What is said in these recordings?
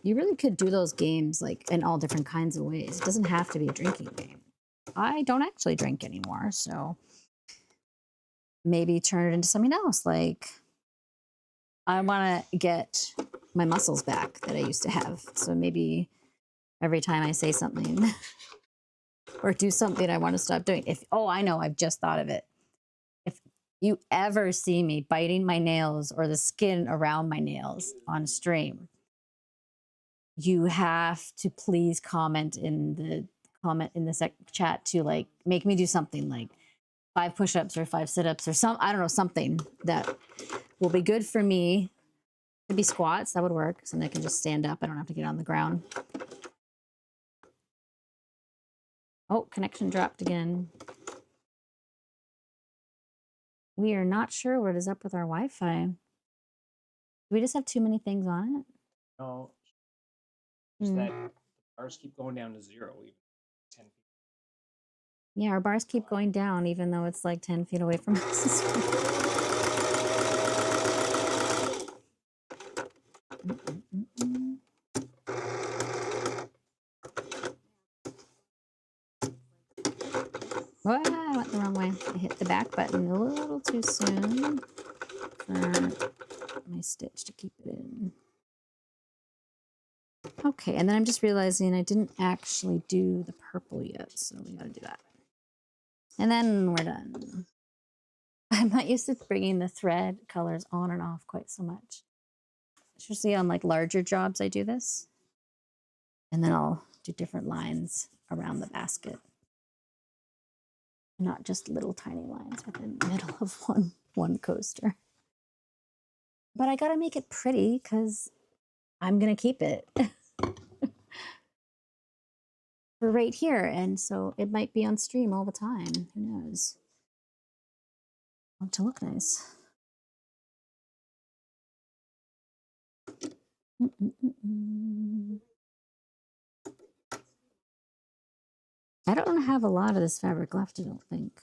You really could do those games like in all different kinds of ways. It doesn't have to be a drinking game. I don't actually drink anymore, so maybe turn it into something else. Like I want to get my muscles back that I used to have. So maybe every time I say something or do something I want to stop doing. If oh, I know, I've just thought of it. If you ever see me biting my nails or the skin around my nails on stream, you have to please comment in the chat to like make me do something like 5 push-ups or 5 sit-ups or some I don't know, something that will be good for me. Could be squats, that would work. So then I can just stand up. I don't have to get on the ground. Oh, connection dropped again. We are not sure what is up with our Wi-Fi. Do we just have too many things on it? No. Just that the bars keep going down to 0 even 10 feet. Yeah, our bars keep going down even though it's like 10 feet away from us. Oh, I went the wrong way. I hit the back button a little too soon for my stitch to keep it in. Okay, and then I'm just realizing I didn't actually do the purple yet, so we gotta do that. And then we're done. I'm not used to bringing the thread colors on and off quite so much. Especially on like larger jobs, I do this. And then I'll do different lines around the basket. Not just little tiny lines within the middle of one coaster. But I gotta make it pretty because I'm gonna keep it for right here. And so it might be on stream all the time. Who knows? I want to look nice. I don't have a lot of this fabric left, I don't think.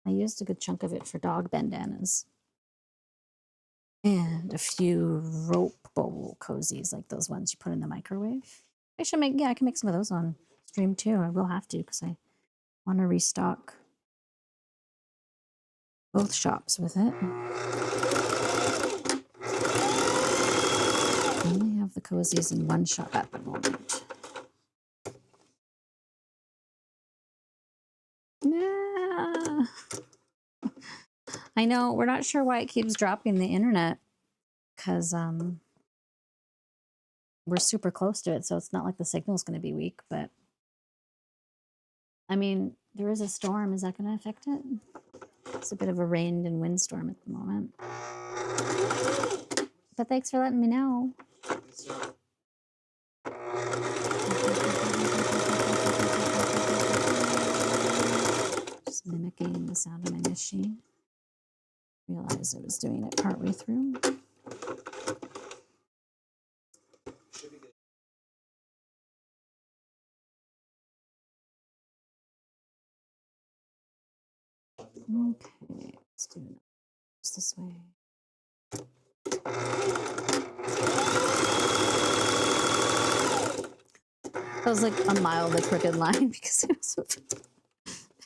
I used a good chunk of it for dog bandanas. And a few rope bowl cozies, like those ones you put in the microwave. I should make, yeah, I can make some of those on stream too. I will have to because I want to restock both shops with it. I only have the cozies in one shop at the moment. Yeah. I know, we're not sure why it keeps dropping the internet because we're super close to it, so it's not like the signal's going to be weak, but I mean, there is a storm. Is that going to affect it? It's a bit of a rain and windstorm at the moment. But thanks for letting me know. Just mimicking the sound of my machine. Realized I was doing it partway through. Okay, let's do it this way. That was like a mildly crooked line because I was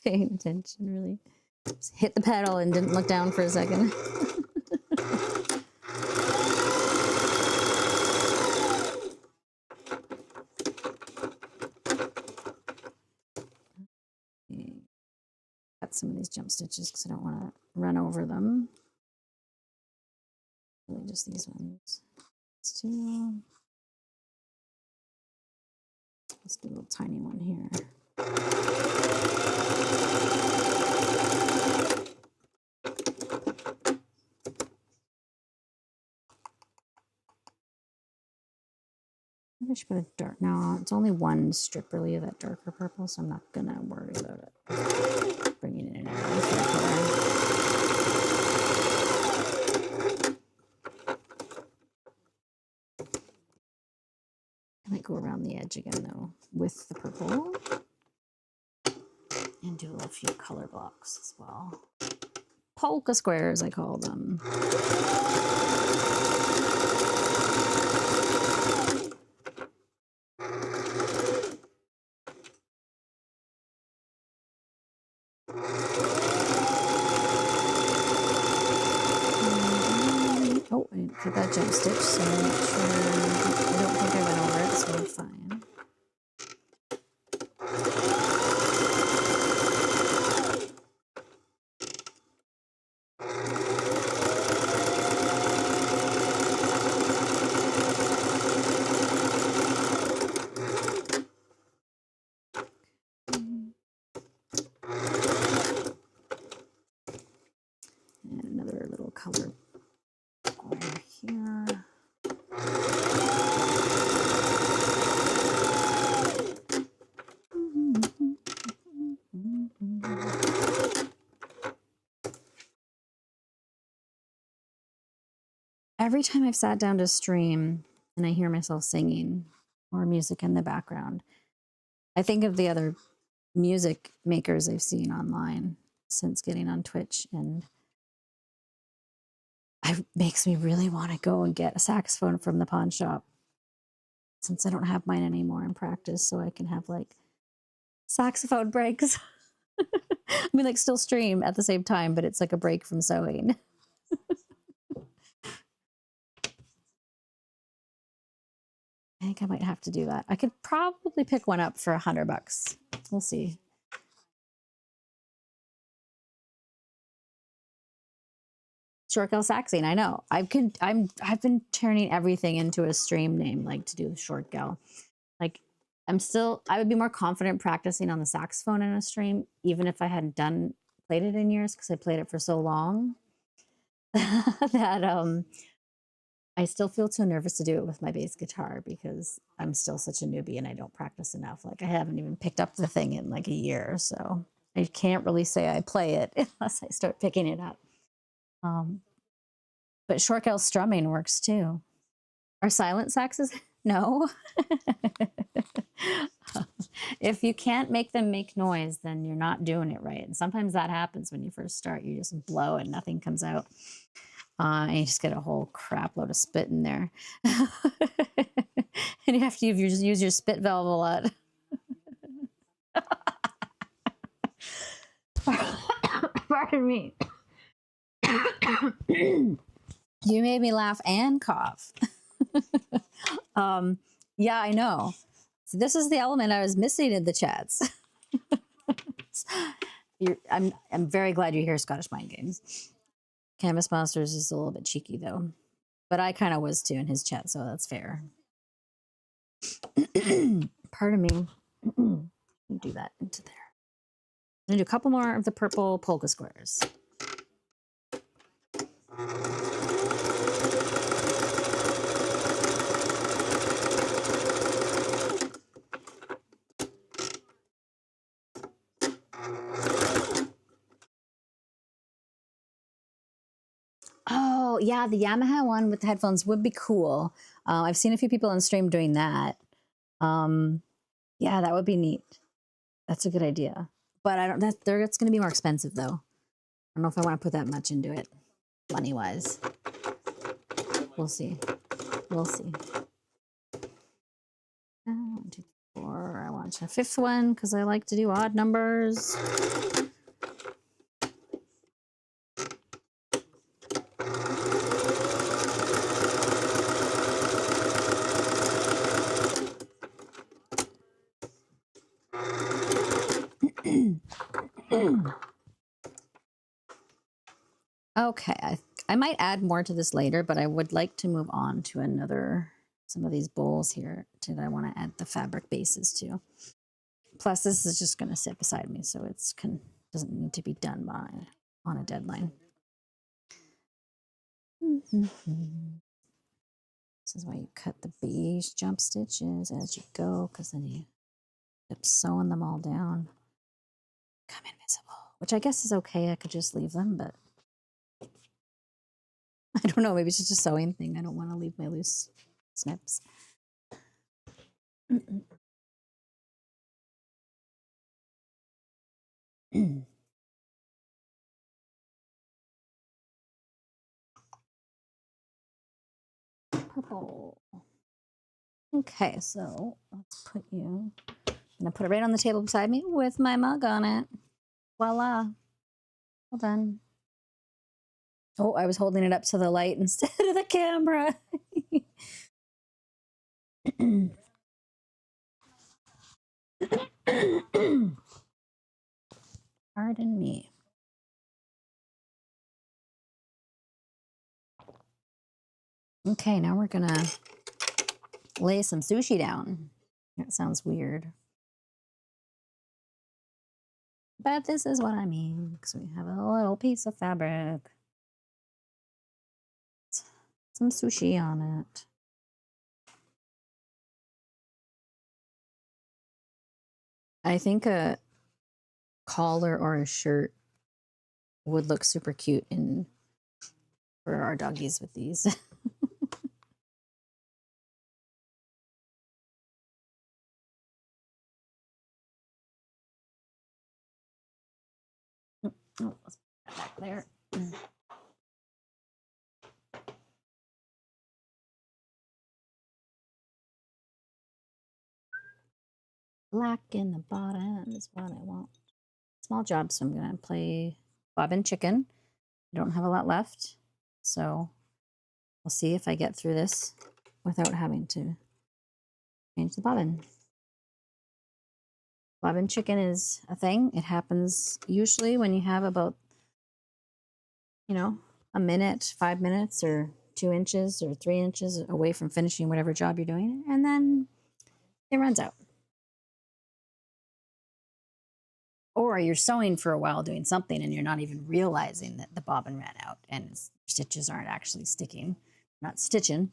paying attention, really. Just hit the pedal and didn't look down for a second. Got some of these jump stitches because I don't want to run over them. Really just these ones. Let's do a little tiny one here. Maybe I should put a dark. No, it's only one strip really of that darker purple, so I'm not gonna worry about it. Bringing it in a really fair color. I might go around the edge again though with the purple and do a few color blocks as well. Polka squares, I call them. for that jump stitch, so make sure I don't think I went over it, so we're fine. And another little color over here. Every time I've sat down to stream and I hear myself singing or music in the background, I think of the other music makers I've seen online since getting on Twitch, and it makes me really want to go and get a saxophone from the pawn shop since I don't have mine anymore in practice, so I can have like saxophone breaks. I mean, like still stream at the same time, but it's like a break from sewing. I think I might have to do that. I could probably pick one up for $100. We'll see. Short Gal Saxing, I know. I've been turning everything into a stream name, like to do Short Gal. Like I would be more confident practicing on the saxophone in a stream, even if I hadn't played it in years, because I played it for so long that I still feel too nervous to do it with my bass guitar because I'm still such a newbie and I don't practice enough. Like I haven't even picked up the thing in like a year, so I can't really say I play it unless I start picking it up. But short gal strumming works too. Are silent saxes? No. If you can't make them make noise, then you're not doing it right. And sometimes that happens when you first start. You just blow and nothing comes out. And you just get a whole crap load of spit in there. And you have to use your spit valve a lot. Pardon me. You made me laugh and cough. Yeah, I know. So this is the element I was missing in the chats. I'm very glad you hear Scottish Mind Games. Canvas Monsters is a little bit cheeky though, but I kind of was too in his chat, so that's fair. Pardon me. Do that into there. I'm gonna do a couple more of the purple polka squares. Oh, yeah, the Yamaha one with the headphones would be cool. I've seen a few people on stream doing that. Yeah, that would be neat. That's a good idea. But it's going to be more expensive, though. I don't know if I want to put that much into it, money-wise. We'll see. We'll see. 1, 2, 3, 4. I want a fifth one because I like to do odd numbers. Okay, I might add more to this later, but I would like to move on to some of these bowls here that I want to add the fabric bases to. Plus, this is just going to sit beside me, so it doesn't need to be done on a deadline. This is why you cut the beige jump stitches as you go, because then you end up sewing them all down. Come invisible, which I guess is okay. I could just leave them, but I don't know. Maybe it's just a sewing thing. I don't want to leave my loose snips. Purple. Okay, so let's put you. I'm gonna put it right on the table beside me with my mug on it. Voila. Well done. Oh, I was holding it up to the light instead of the camera. Pardon me. Okay, now we're gonna lay some sushi down. That sounds weird. But this is what I mean, because we have a little piece of fabric. Some sushi on it. I think a collar or a shirt would look super cute in for our doggies with these. Oh, let's put that back there. Black in the bottom is what I want. Small job, so I'm gonna play bobbin chicken. I don't have a lot left, so we'll see if I get through this without having to change the bobbin. Bobbin chicken is a thing. It happens usually when you have about, a minute, 5 minutes, or 2 inches or 3 inches away from finishing whatever job you're doing, and then it runs out. Or you're sewing for a while doing something and you're not even realizing that the bobbin ran out and stitches aren't actually sticking. Not stitching,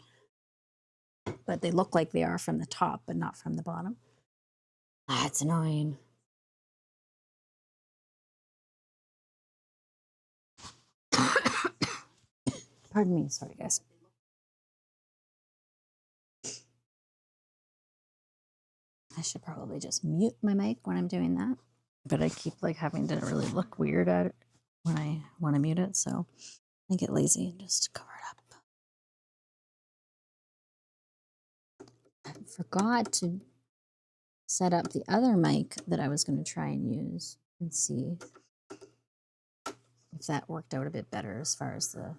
but they look like they are from the top, but not from the bottom. That's annoying. Pardon me. Sorry, guys. I should probably just mute my mic when I'm doing that. But I keep having to really look weird at it when I want to mute it. So I get lazy and just cover it up. I forgot to set up the other mic that I was going to try and use and see if that worked out a bit better as far as the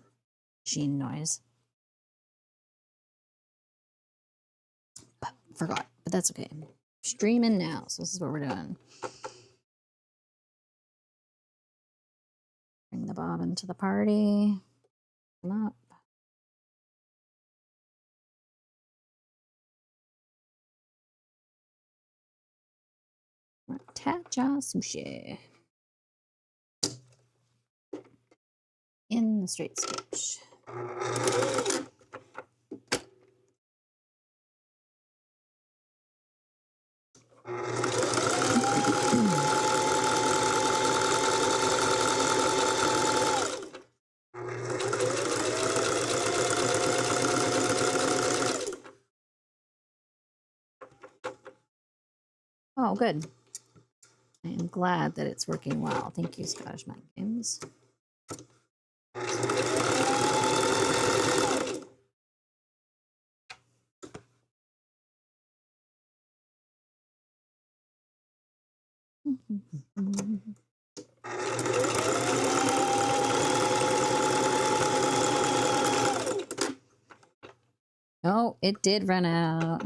machine noise. But forgot, but that's okay. Streaming now, so this is what we're doing. Bring the bobbin to the party. Come up. Tacha sushi. In the straight stitch. Oh, good. I am glad that it's working well. Thank you, Scottish Mind Games. Oh, it did run out.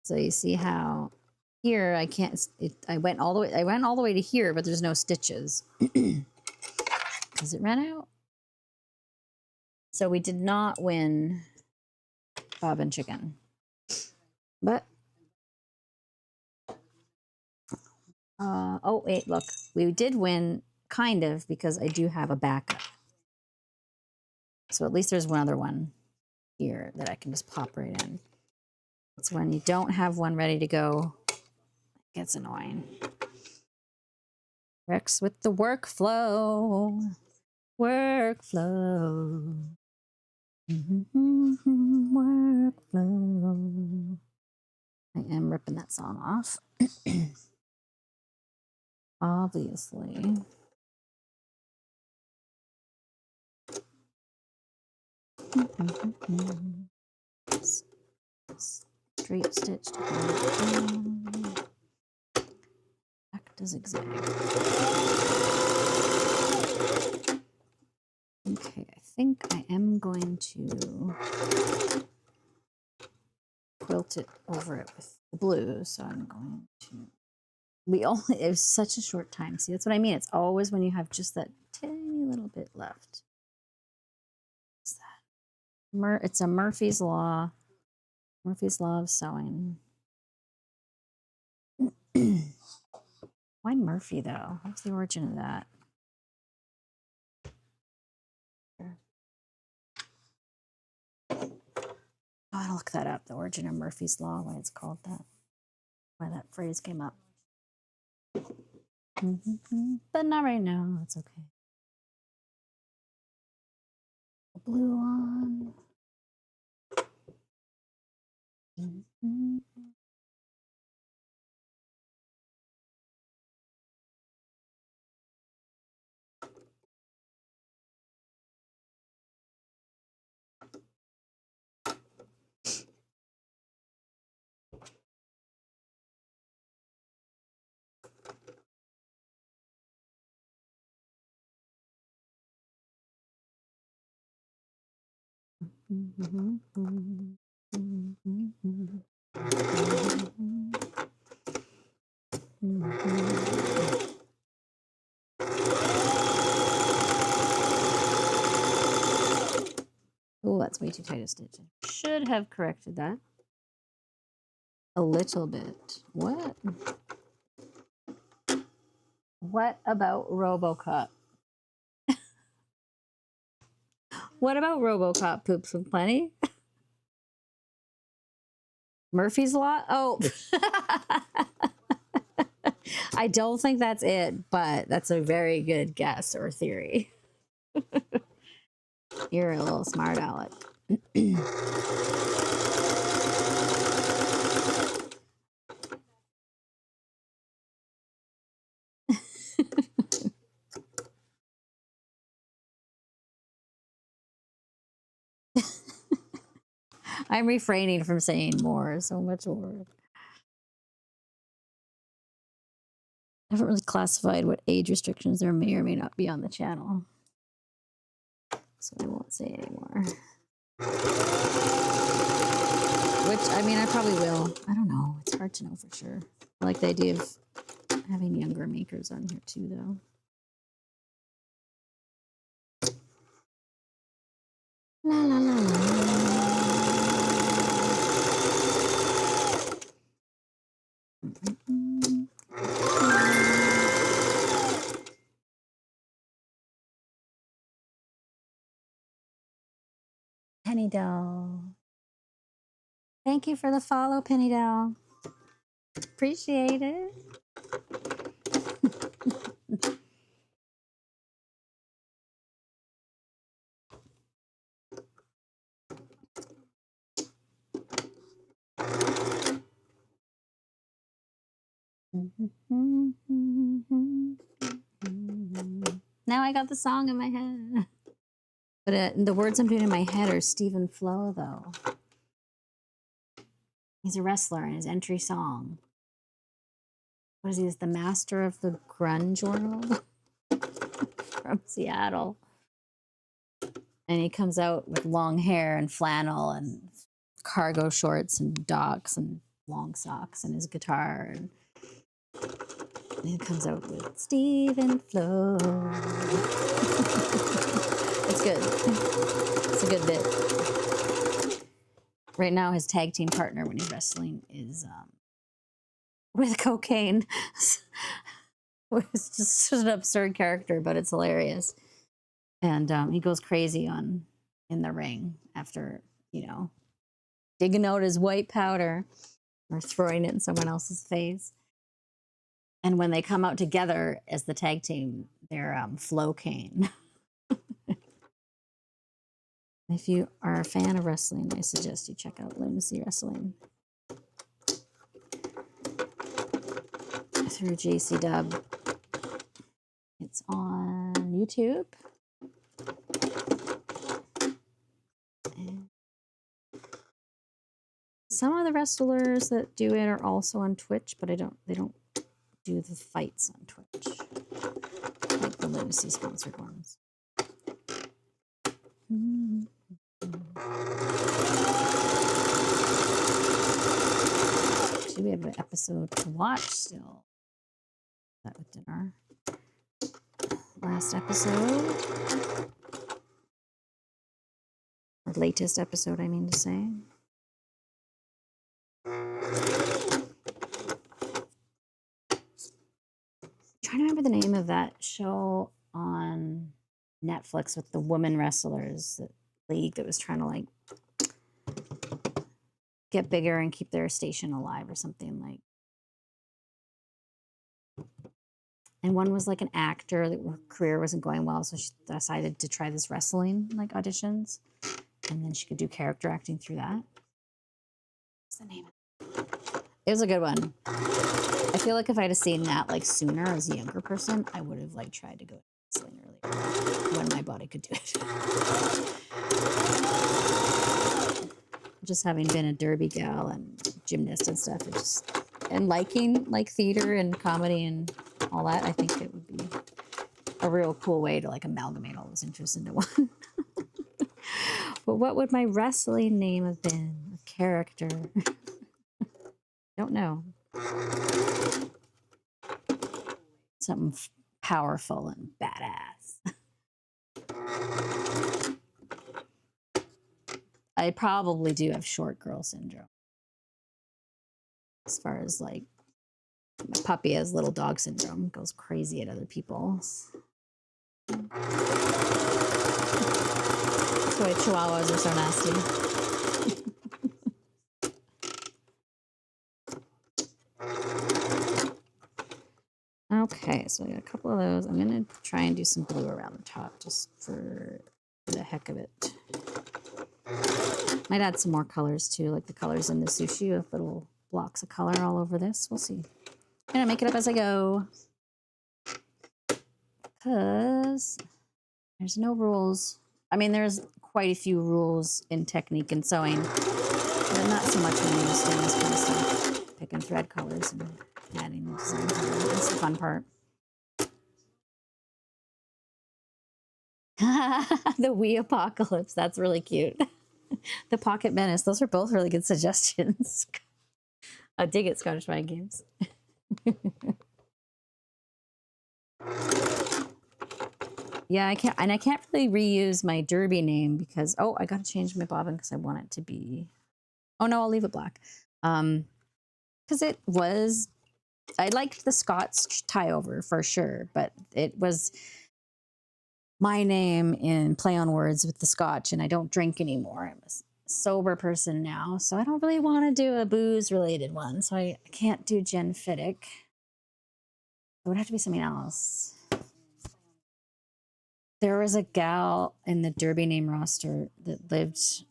So you see how here I can't. I went all the way. I went all the way to here, but there's no stitches because it ran out. So we did not win bobbin chicken, but oh wait, look, we did win kind of because I do have a backup. So at least there's one other one here that I can just pop right in. It's when you don't have one ready to go, it gets annoying. Rex with the workflow. Workflow. Workflow. I am ripping that song off. Obviously. Straight stitch to back to zigzag. think I am going to quilt it over it with the blue. So I'm going to, it was such a short time. See, that's what I mean. It's always when you have just that tiny little bit left. What's that? It's a Murphy's Law. Murphy's Law of Sewing. Why Murphy, though? What's the origin of that? Oh, I'll look that up. The origin of Murphy's Law, why it's called that. Why that phrase came up. But not right now. It's okay. The blue one. Oh, that's way too tight a stitch. I should have corrected that a little bit. What? What about RoboCop? What about RoboCop poops with plenty? Murphy's Law? Oh. I don't think that's it, but that's a very good guess or theory. You're a little smart aleck. I'm refraining from saying more. So much more. I haven't really classified what age restrictions there may or may not be on the channel. So I won't say anymore. Which, I mean, I probably will. I don't know. It's hard to know for sure. I like the idea of having younger makers on here too, though. La, la, la, la. Penny Doll. Thank you for the follow, Penny Doll. Appreciate it. Now I got the song in my head. But the words I'm doing in my head are Stephen Flo, though. He's a wrestler in his entry song. What is he? He's the master of the grunge world from Seattle. And he comes out with long hair and flannel and cargo shorts and docks and long socks and his guitar. And he comes out with Stephen Flo. It's good. It's a good bit. Right now, his tag team partner when he's wrestling is with cocaine. It's just an absurd character, but it's hilarious. And he goes crazy in the ring after, you know, digging out his white powder or throwing it in someone else's face. And when they come out together as the tag team, they're Flocane. If you are a fan of wrestling, I suggest you check out Lunacy Wrestling through JC Dub. It's on YouTube. And some of the wrestlers that do it are also on Twitch, but they don't do the fights on Twitch like the Lunacy sponsored ones. Actually, we have an episode to watch still. That with dinner. Last episode. Or latest episode, I mean to say. Trying to remember the name of that show on Netflix with the women wrestlers, the league that was trying to like get bigger and keep their station alive or something like. And one was like an actor that her career wasn't going well, so she decided to try this wrestling like auditions, and then she could do character acting through that. What's the name? It was a good one. I feel like if I'd have seen that like sooner as a younger person, I would have like tried to go wrestling earlier when my body could do it. Just having been a derby gal and gymnast and stuff, it just and liking like theater and comedy and all that, I think it would be a real cool way to like amalgamate all those interests into one. But what would my wrestling name have been? A character. Don't know. Something powerful and badass. I probably do have short girl syndrome. As far as like my puppy has little dog syndrome, goes crazy at other people. That's why chihuahuas are so nasty. Okay, so I got a couple of those. I'm gonna try and do some blue around the top just for the heck of it. Might add some more colors too, like the colors in the sushi with little blocks of color all over this. We'll see. I'm gonna make it up as I go. Because there's no rules. I mean, there's quite a few rules in technique and sewing, but not so much when you're just doing this kind of stuff. Picking thread colors and adding the design color. That's the fun part. The Wii Apocalypse. That's really cute. The Pocket Menace. Those are both really good suggestions. I dig it, Scottish Mind Games. Yeah, I can't really reuse my derby name because I got to change my bobbin because I want it to be. Oh no, I'll leave it black. Because it was, I liked the Scots tie over for sure, but it was my name in play on words with the Scotch, and I don't drink anymore. I'm a sober person now, so I don't really want to do a booze related one. So I can't do Jen Fiddick. It would have to be something else. There was a gal in the Derby name roster that lived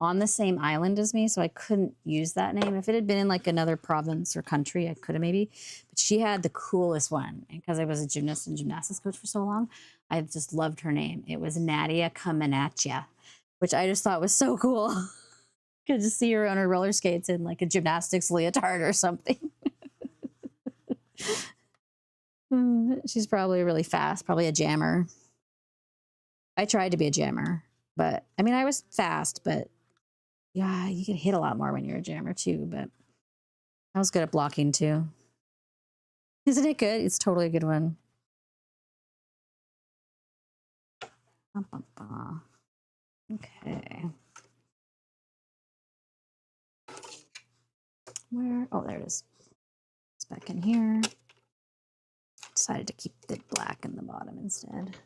on the same island as me, so I couldn't use that name. If it had been in like another province or country, I could have maybe. But she had the coolest one, and because I was a gymnast and gymnastics coach for so long, I just loved her name. It was Nadia Comanaccia, which I just thought was so cool. Could just see her on her roller skates in like a gymnastics leotard or something. She's probably really fast, probably a jammer. I tried to be a jammer, but I mean, I was fast, but yeah, you can hit a lot more when you're a jammer too, but I was good at blocking too. Isn't it good? It's totally a good one. Okay. Where? Oh, there it is. It's back in here. Decided to keep it black in the bottom instead.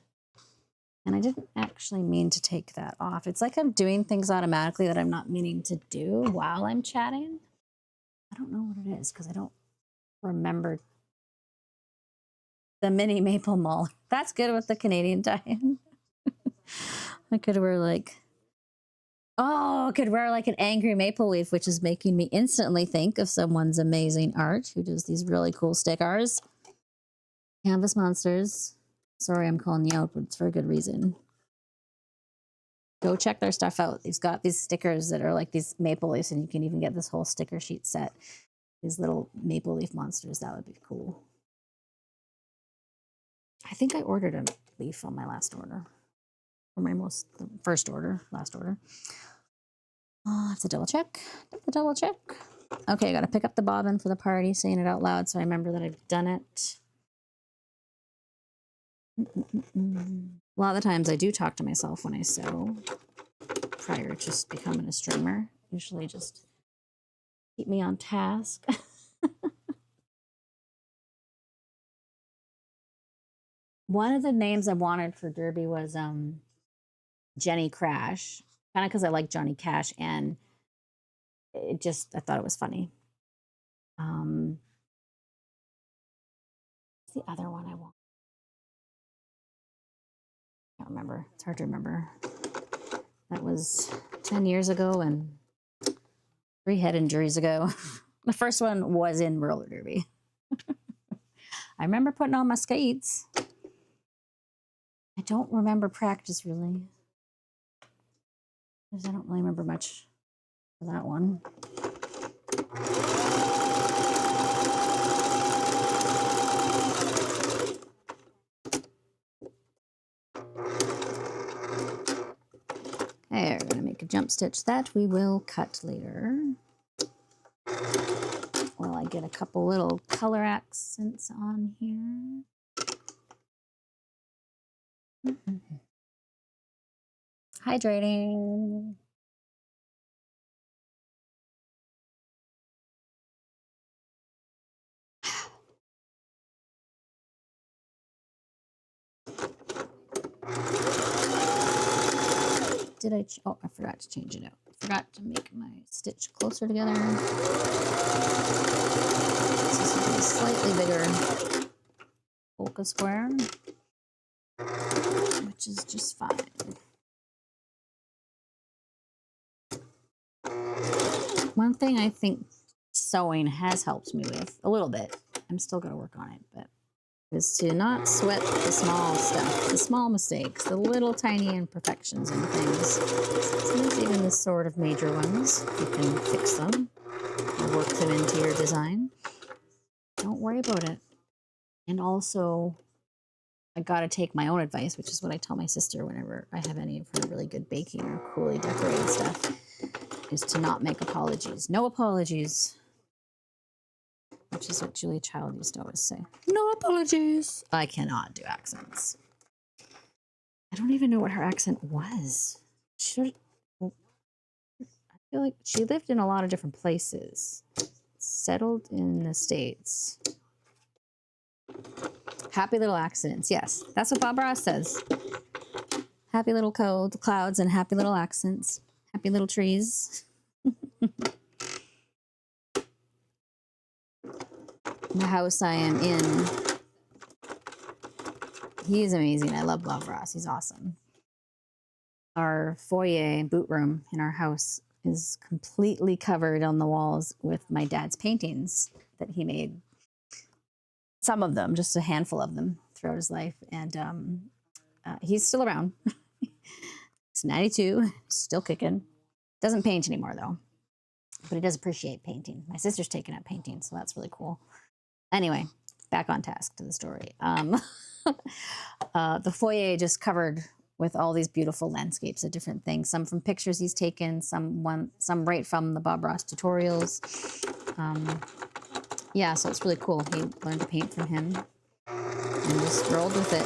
And I didn't actually mean to take that off. It's like I'm doing things automatically that I'm not meaning to do while I'm chatting. I don't know what it is because I don't remember the mini maple mall. That's good with the Canadian tie-in. I could wear like, I could wear like an angry maple leaf, which is making me instantly think of someone's amazing art who does these really cool stickers. Canvas Monsters. Sorry, I'm calling you out, but it's for a good reason. Go check their stuff out. He's got these stickers that are like these maple leaves, and you can even get this whole sticker sheet set. These little maple leaf monsters. That would be cool. I think I ordered a leaf on my last order. for my the first order, last order. I have to double check. Double check. Okay, I got to pick up the bobbin for the party, saying it out loud so I remember that I've done it. A lot of the times I do talk to myself when I sew prior to just becoming a streamer. Usually just keep me on task. One of the names I wanted for Derby was Jenny Crash, kind of because I like Johnny Cash, and I thought it was funny. What's the other one I want? I can't remember. It's hard to remember. That was 10 years ago and 3 head injuries ago. The first one was in roller derby. I remember putting on my skates. I don't remember practice really, because I don't really remember much for that one. Okay, we're going to make a jump stitch that we will cut later. While I get a couple little color accents on here. Hydrating. Did I? Oh, I forgot to change it out. Forgot to make my stitch closer together. This is a slightly bigger polka square, which is just fine. One thing I think sewing has helped me with a little bit, I'm still going to work on it, but is to not sweat the small stuff, the small mistakes, the little tiny imperfections and things. Sometimes even the sort of major ones, you can fix them or work them into your design. Don't worry about it. And also, I gotta take my own advice, which is what I tell my sister whenever I have any of her really good baking or coolly decorated stuff, is to not make apologies. No apologies. Which is what Julia Child used to always say. No apologies. I cannot do accents. I don't even know what her accent was. I feel like she lived in a lot of different places. Settled in the States. Happy little accents. Yes, that's what Bob Ross says. Happy little clouds and happy little accents. Happy little trees. The house I am in, he's amazing. I love Bob Ross. He's awesome. Our foyer boot room in our house is completely covered on the walls with my dad's paintings that he made. Some of them, just a handful of them throughout his life. And he's still around. He's 92, still kicking. Doesn't paint anymore though, but he does appreciate painting. My sister's taken up painting, so that's really cool. Anyway, back on task to the story. The foyer just covered with all these beautiful landscapes of different things. Some from pictures he's taken, some right from the Bob Ross tutorials. Yeah, so it's really cool. He learned to paint from him and just rolled with it.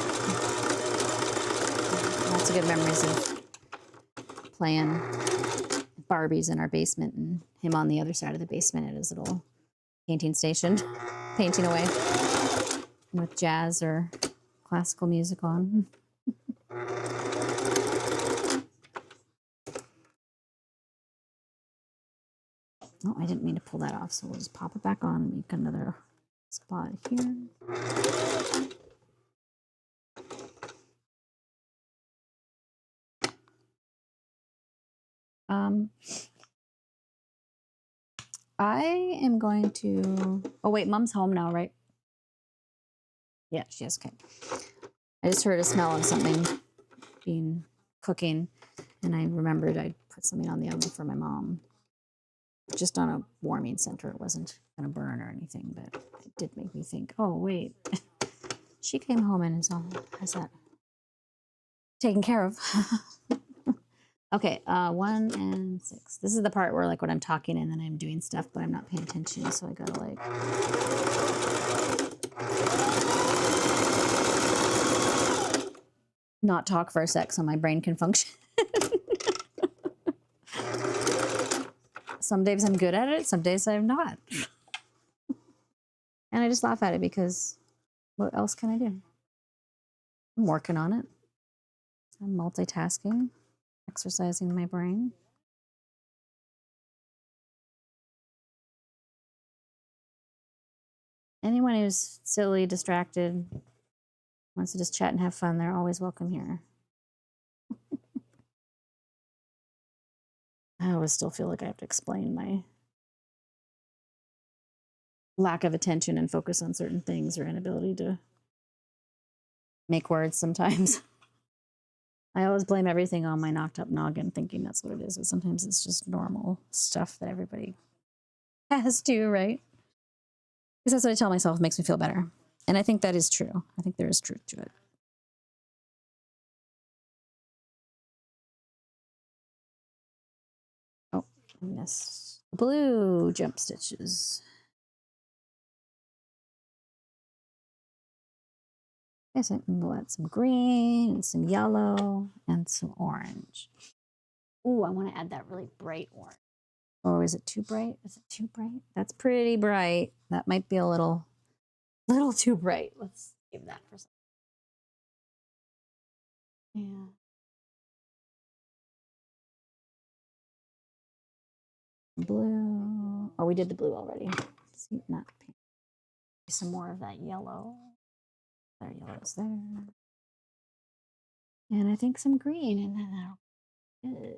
Lots of good memories of playing Barbies in our basement and him on the other side of the basement at his little painting station, painting away with jazz or classical music on. Oh, I didn't mean to pull that off, so we'll just pop it back on and make another spot here. I am going to, oh wait, Mom's home now, right? Yeah, she is, okay. I just heard a smell of something cooking, and I remembered I'd put something on the oven for my mom. Just on a warming center. It wasn't going to burn or anything, but it did make me think, oh, wait. She came home and has that taken care of. Okay, 1 and 6. This is the part where like when I'm talking and then I'm doing stuff, but I'm not paying attention. So I gotta like. Not talk for a sec so my brain can function. Some days I'm good at it, some days I'm not. And I just laugh at it because what else can I do? I'm working on it. I'm multitasking, exercising my brain. Anyone who's silly, distracted, wants to just chat and have fun, they're always welcome here. I always still feel like I have to explain my lack of attention and focus on certain things or inability to make words sometimes. I always blame everything on my knocked up noggin, thinking that's what it is, but sometimes it's just normal stuff that everybody has to, right? Because that's what I tell myself makes me feel better. And I think that is true. I think there is truth to it. Oh, I missed the blue jump stitches. Okay, so we'll add some green and some yellow and some orange. Ooh, I want to add that really bright orange. Or is it too bright? Is it too bright? That's pretty bright. That might be a little too bright. Let's save that for a second. Yeah. Blue. Oh, we did the blue already. See, not pink. Some more of that yellow. There, yellow's there. And I think some green, and then that'll good.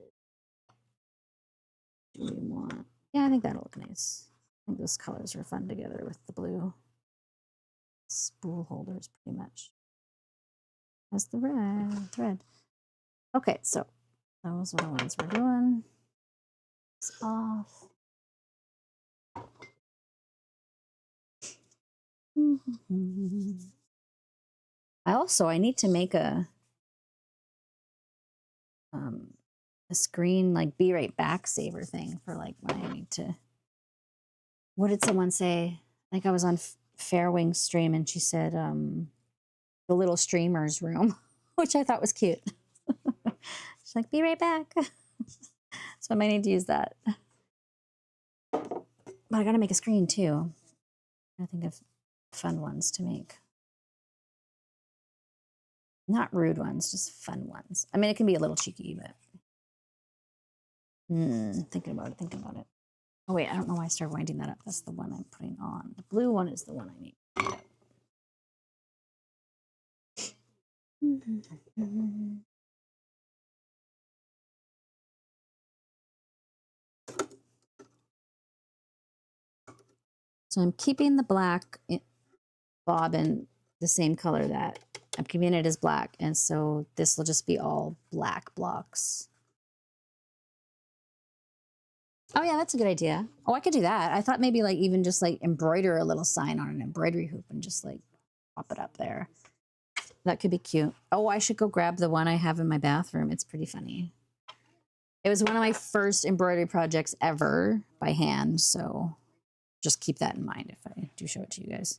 Do we want? Yeah, I think that'll look nice. I think those colors are fun together with the blue. Spool holders, pretty much. As the red thread. Okay, so those are the ones we're doing. It's off. I need to make a screen like be right back saver thing for like when I need to. What did someone say? Like I was on Fairwing stream and she said the little streamers room, which I thought was cute. She's like, be right back. So I might need to use that. But I gotta make a screen too. I think of fun ones to make. Not rude ones, just fun ones. I mean, it can be a little cheeky, but thinking about it. Oh wait, I don't know why I started winding that up. That's the one I'm putting on. The blue one is the one I need. So I'm keeping the black bobbin the same color that I'm keeping it as black. And so this will just be all black blocks. Oh yeah, that's a good idea. Oh, I could do that. I thought maybe like even just like embroider a little sign on an embroidery hoop and just like pop it up there. That could be cute. Oh, I should go grab the one I have in my bathroom. It's pretty funny. It was one of my first embroidery projects ever by hand. So just keep that in mind if I do show it to you guys.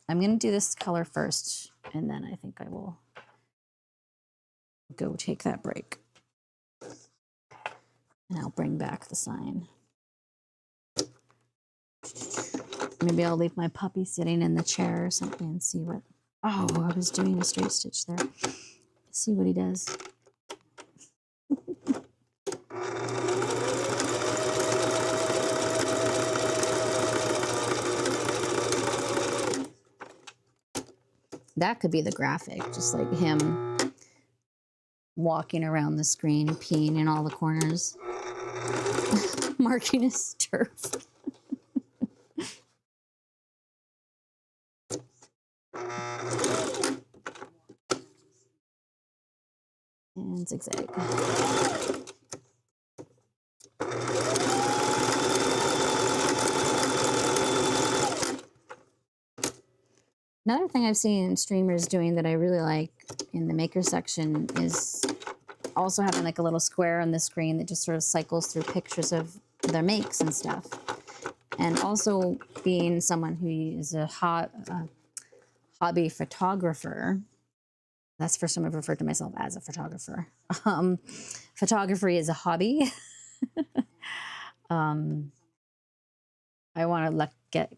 I'm going to do this color first, and then I think I will go take that break. And I'll bring back the sign. Maybe I'll leave my puppy sitting in the chair or something and see what... Oh, I was doing a straight stitch there. See what he does. That could be the graphic, just like him walking around the screen, peeing in all the corners, marking his turf. And zigzag. Another thing I've seen streamers doing that I really like in the maker section is also having like a little square on the screen that just sort of cycles through pictures of their makes and stuff. And also being someone who is a hobby photographer. That's the first time I've referred to myself as a photographer. Photography is a hobby. um, I want to get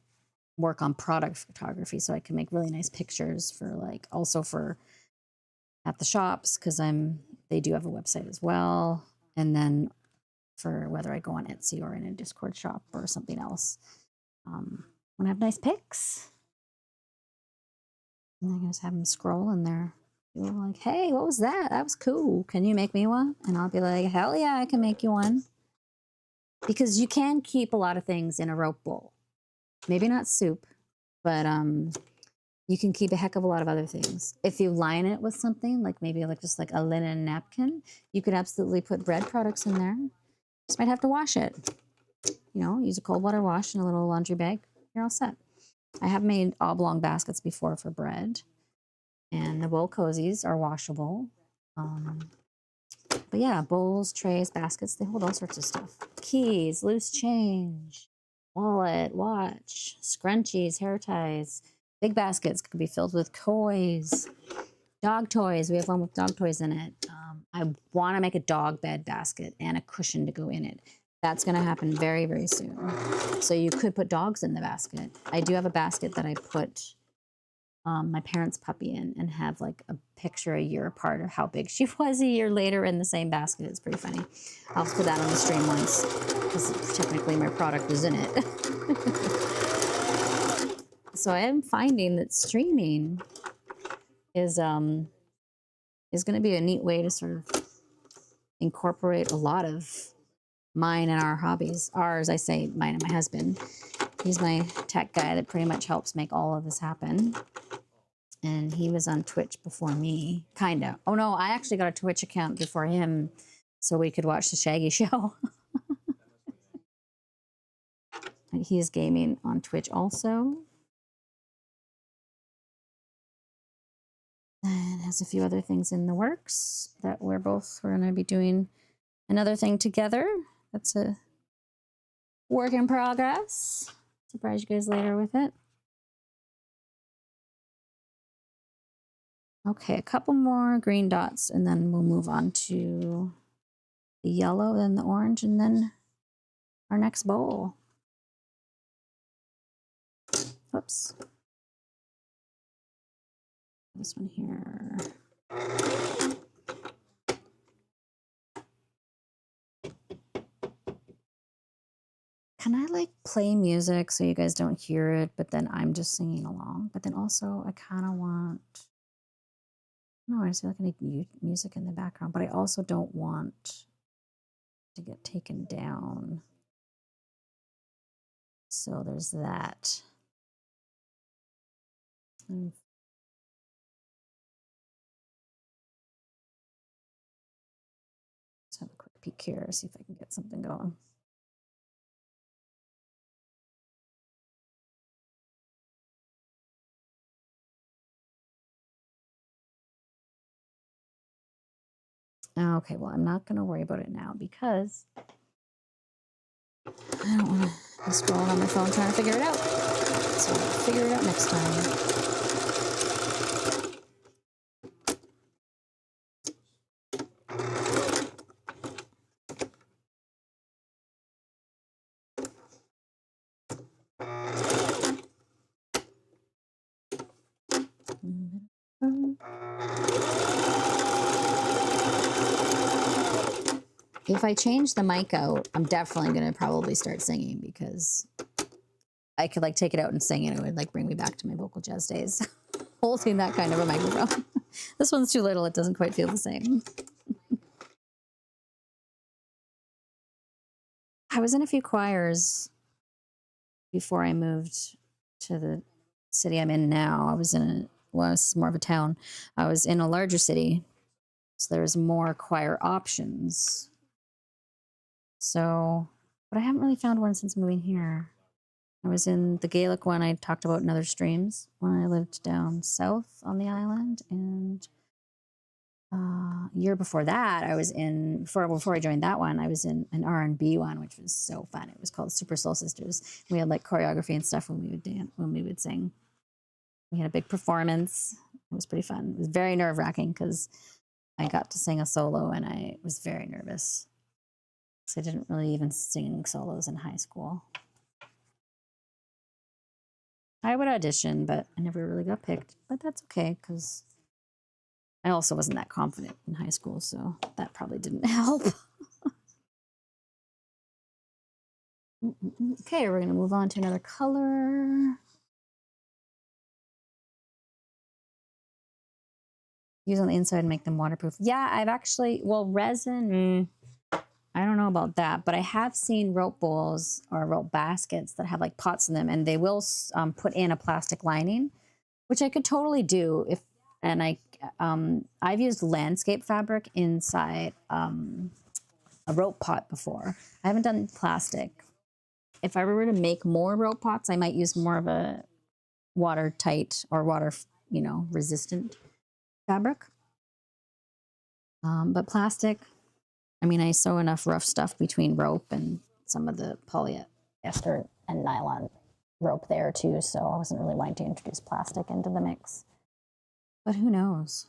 work on product photography so I can make really nice pictures for like also for at the shops because they do have a website as well, and then for whether I go on Etsy or in a Discord shop or something else. When I have nice pics, and I can just have them scroll in there. People are like, "Hey, what was that? That was cool. Can you make me one?" And I'll be like, "Hell yeah, I can make you one." Because you can keep a lot of things in a rope bowl. Maybe not soup, but you can keep a heck of a lot of other things. If you line it with something, like maybe like just like a linen napkin, you could absolutely put bread products in there. Just might have to wash it. You know, use a cold water wash in a little laundry bag. You're all set. I have made oblong baskets before for bread, and the bowl cozies are washable. But yeah, bowls, trays, baskets, they hold all sorts of stuff. Keys, loose change, wallet, watch, scrunchies, hair ties. Big baskets could be filled with toys, dog toys. We have one with dog toys in it. I want to make a dog bed basket and a cushion to go in it. That's going to happen very, very soon. So you could put dogs in the basket. I do have a basket that I put my parents' puppy in and have like a picture a year apart of how big she was a year later in the same basket. It's pretty funny. I'll put that on the stream once because technically my product is in it. So I am finding that streaming is going to be a neat way to sort of incorporate a lot of mine and our hobbies. Ours, I say mine and my husband. He's my tech guy that pretty much helps make all of this happen. And he was on Twitch before me, kind of. Oh no, I actually got a Twitch account before him so we could watch the Shaggy Show. He is gaming on Twitch also. And has a few other things in the works that we're going to be doing another thing together. That's a work in progress. Surprise you guys later with it. Okay, a couple more green dots and then we'll move on to the yellow, then the orange, and then our next bowl. Oops. This one here. Can I like play music so you guys don't hear it, but then I'm just singing along? But then also I kind of want, no, I just feel like I need music in the background, but I also don't want to get taken down. So there's that. Let's have a quick peek here, see if I can get something going. Okay, well, I'm not going to worry about it now because I don't want to be scrolling on my phone trying to figure it out. So I'll figure it out next time. If I change the mic out, I'm definitely going to probably start singing because I could like take it out and sing and it would like bring me back to my vocal jazz days. Holding that kind of a microphone. This one's too little. It doesn't quite feel the same. I was in a few choirs before I moved to the city I'm in now. I was in this is more of a town. I was in a larger city, so there's more choir options. So, but I haven't really found one since moving here. I was in the Gaelic one I talked about in other streams when I lived down south on the island. And year before that, I was in before I joined that one, I was in an R&B one, which was so fun. It was called Super Soul Sisters. We had like choreography and stuff when we would dance, when we would sing. We had a big performance. It was pretty fun. It was very nerve wracking because I got to sing a solo and I was very nervous. So I didn't really even sing solos in high school. I would audition, but I never really got picked. But that's okay because I also wasn't that confident in high school, so that probably didn't help. Okay, we're going to move on to another color. Use on the inside and make them waterproof. Yeah, I've actually, well, resin, I don't know about that, but I have seen rope bowls or rope baskets that have like pots in them, and they will put in a plastic lining, which I could totally do if, and I've used landscape fabric inside a rope pot before. I haven't done plastic. If I were to make more rope pots, I might use more of a watertight or water, resistant fabric. But plastic, I mean, I sew enough rough stuff between rope and some of the polyester and nylon rope there too, so I wasn't really wanting to introduce plastic into the mix. But who knows?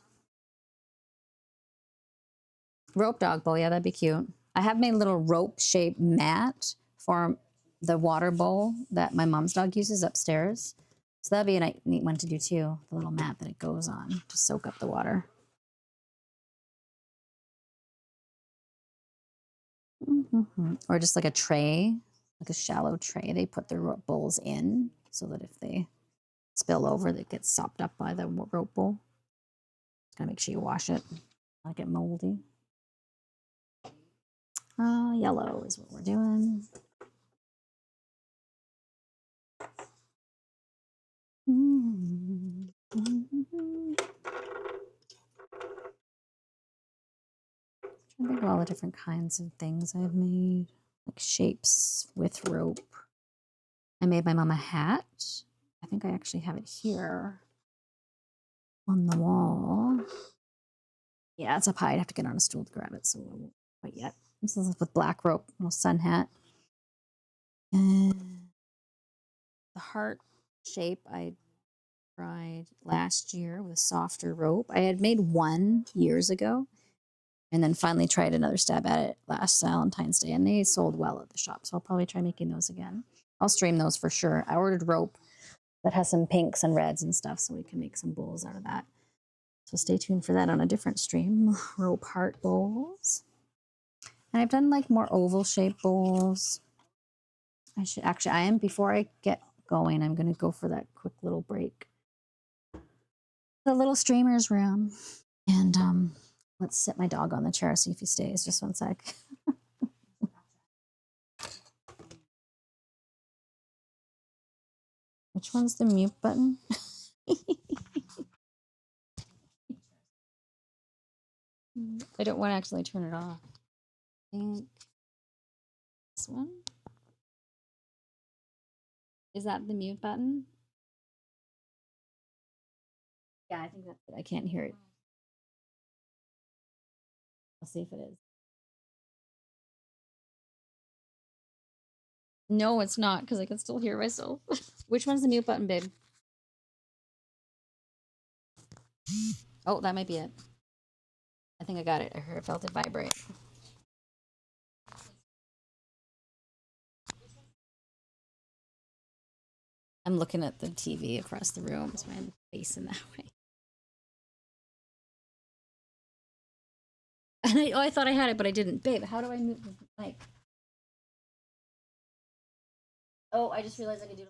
Rope dog bowl, yeah, that'd be cute. I have made a little rope-shaped mat for the water bowl that my mom's dog uses upstairs. So that'd be a neat one to do too, the little mat that it goes on to soak up the water. Or just like a tray, like a shallow tray they put their rope bowls in so that if they spill over, they get sopped up by the rope bowl. Just gotta make sure you wash it, not get moldy. Yellow is what we're doing. I think of all the different kinds of things I've made, like shapes with rope. I made my mom a hat. I think I actually have it here on the wall. Yeah, it's up high. I'd have to get on a stool to grab it, so I won't quite yet. This is with black rope, little sun hat. And the heart shape I tried last year with softer rope. I had made one years ago and then finally tried another stab at it last Valentine's Day, and they sold well at the shop, so I'll probably try making those again. I'll stream those for sure. I ordered rope that has some pinks and reds and stuff, so we can make some bowls out of that. So stay tuned for that on a different stream. Rope heart bowls. And I've done like more oval shaped bowls. Before I get going, I'm going to go for that quick little break. The little streamer's room. And let's sit my dog on the chair, see if he stays. Just one sec. Which one's the mute button? I don't want to actually turn it off. I think this one. Is that the mute button? Yeah, I think that's it. I can't hear it. I'll see if it is. No, it's not, because I can still hear myself. Which one's the mute button, babe? Oh, that might be it. I think I got it. I felt it vibrate. I'm looking at the TV across the room, so I'm facing that way. And I thought I had it, but I didn't. Babe, how do I move the mic? Oh, I just realized I could do it.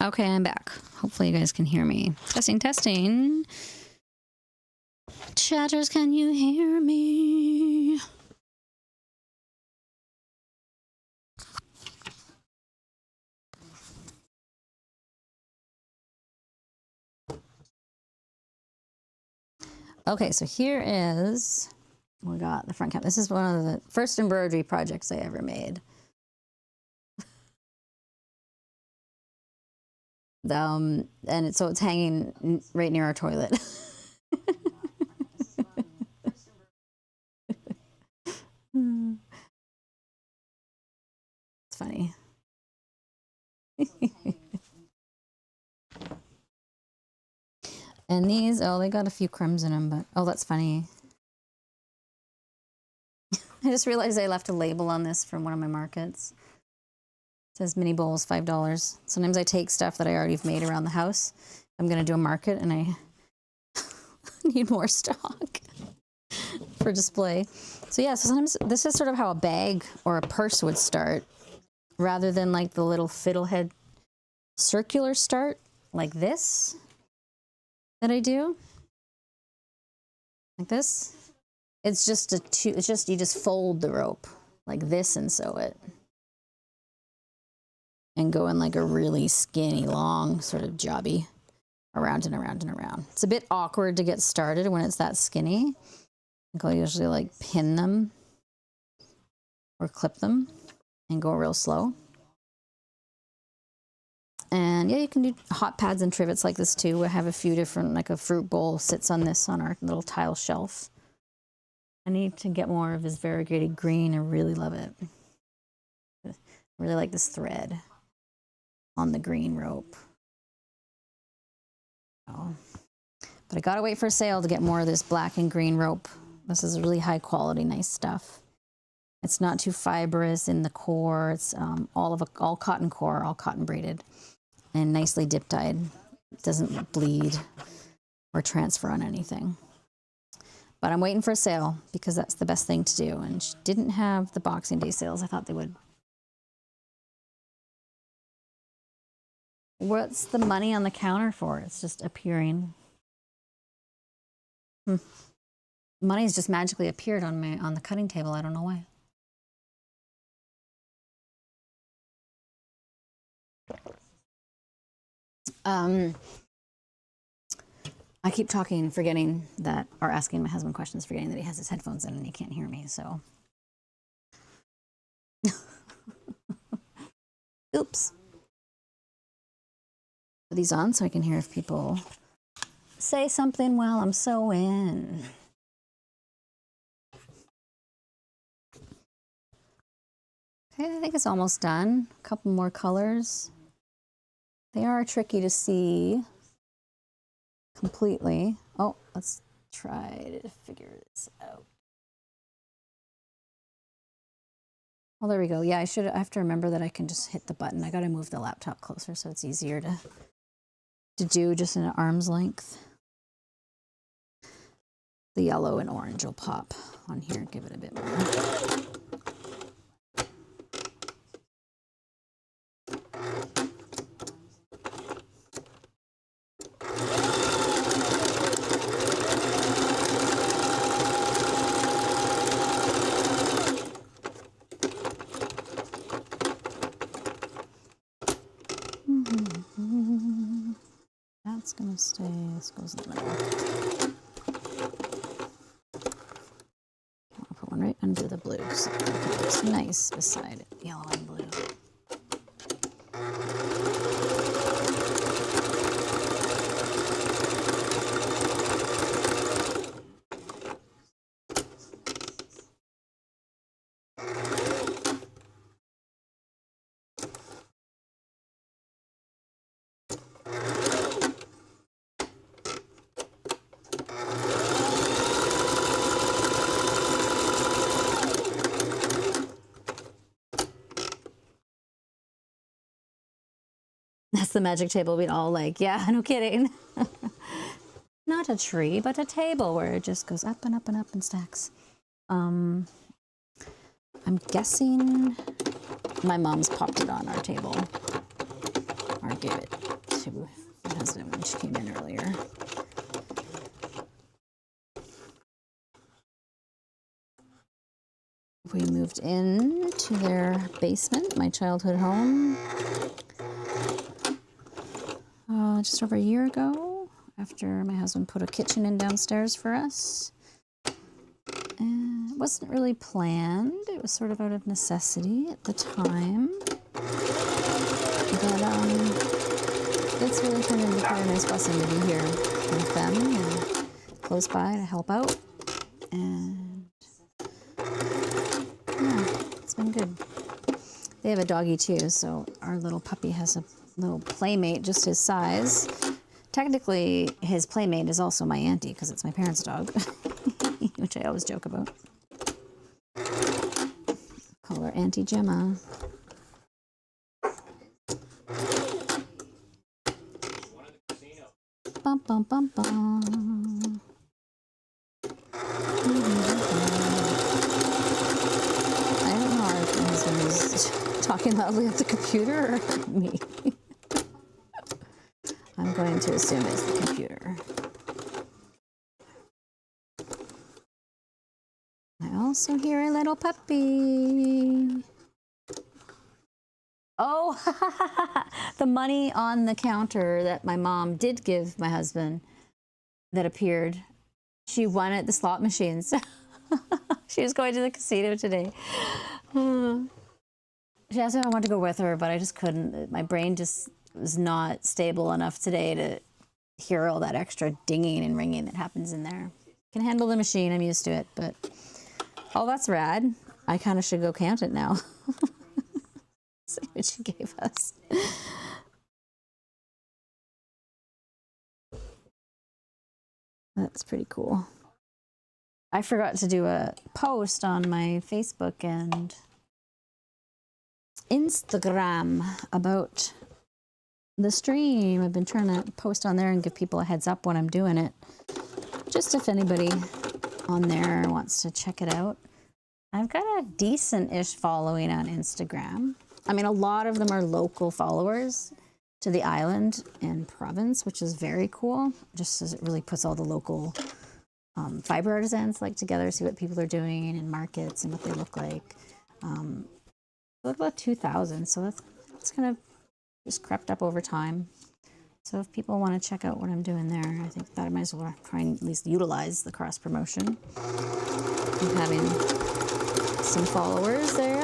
Okay, I'm back. Hopefully you guys can hear me. Testing, testing. Chatters, can you hear me? Okay, so here is, we got the front cap. This is one of the first embroidery projects I ever made. So it's hanging right near our toilet. It's funny. And these, oh, they got a few crumbs in them, but oh, that's funny. I just realized I left a label on this from one of my markets. It says mini bowls, $5. Sometimes I take stuff that I already have made around the house. I'm gonna do a market and I need more stock for display. So yeah, so sometimes this is sort of how a bag or a purse would start, rather than like the little fiddlehead circular start like this that I do. Like this. It's just you just fold the rope like this and sew it. And go in like a really skinny, long sort of jobby around and around and around. It's a bit awkward to get started when it's that skinny. I'll usually like pin them or clip them and go real slow. And yeah, you can do hot pads and trivets like this too. We have a few different, like a fruit bowl sits on this on our little tile shelf. I need to get more of this variegated green. I really love it. I really like this thread on the green rope. Oh. But I gotta wait for a sale to get more of this black and green rope. This is really high quality, nice stuff. It's not too fibrous in the core. It's all cotton core, all cotton braided, and nicely dip dyed. It doesn't bleed or transfer on anything. But I'm waiting for a sale because that's the best thing to do. And she didn't have the Boxing Day sales. I thought they would. What's the money on the counter for? It's just appearing. Money's just magically appeared on the cutting table. I don't know why. I keep talking, forgetting that, or asking my husband questions, forgetting that he has his headphones in and he can't hear me, so. Oops. Put these on so I can hear if people say something while I'm sewing. Okay, I think it's almost done. A couple more colors. They are tricky to see completely. Oh, let's try to figure this out. Well, there we go. Yeah, I have to remember that I can just hit the button. I got to move the laptop closer so it's easier to do just in an arm's length. The yellow and orange will pop on here, give it a bit more. That's gonna stay, this goes in the middle. I'll put one right under the blue so it looks nice beside it, yellow and blue. That's the magic table we'd all like. Yeah, no kidding. Not a tree, but a table where it just goes up and up and up and stacks. I'm guessing my mom's popped it on our table or gave it to my husband when she came in earlier. We moved into their basement, my childhood home, just over a year ago, after my husband put a kitchen in downstairs for us. And it wasn't really planned. It was sort of out of necessity at the time. But it's really turned into quite a nice blessing to be here with them and close by to help out. And yeah, it's been good. They have a doggy too, so our little puppy has a little playmate just his size. Technically, his playmate is also my auntie because it's my parents' dog, which I always joke about. Call her Auntie Gemma. Bum, bum, bum, bum. I don't know if my husband is talking loudly at the computer or me. I'm going to assume it's the computer. I also hear a little puppy. Oh, the money on the counter that my mom did give my husband that appeared. She won at the slot machines. She was going to the casino today. She asked me if I wanted to go with her, but I just couldn't. My brain just was not stable enough today to hear all that extra dinging and ringing that happens in there. Can handle the machine, I'm used to it, but oh, that's rad. I kind of should go count it now. See what she gave us. That's pretty cool. I forgot to do a post on my Facebook and Instagram about the stream. I've been trying to post on there and give people a heads up when I'm doing it. Just if anybody on there wants to check it out. I've got a decent-ish following on Instagram. I mean, a lot of them are local followers to the island and province, which is very cool. Just as it really puts all the local fiber artisans like together, see what people are doing in markets and what they look like. Look about 2,000, so that's kind of just crept up over time. So if people want to check out what I'm doing there, I think that I might as well try and at least utilize the cross promotion of having some followers there.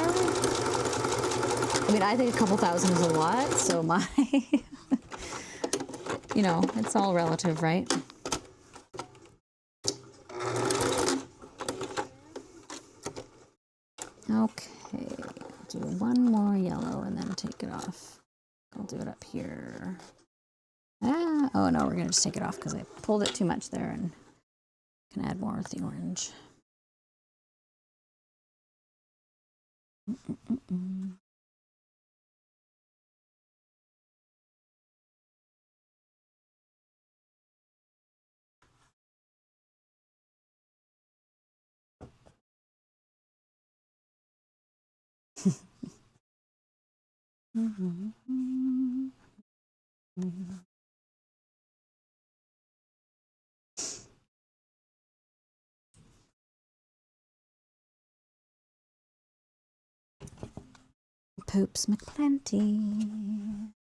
I mean, I think a couple thousand is a lot, so my, you know, it's all relative, right? Okay, do one more yellow and then take it off. I'll do it up here. Oh no, we're gonna just take it off because I pulled it too much there and can add more with the orange. Poops McPlenty.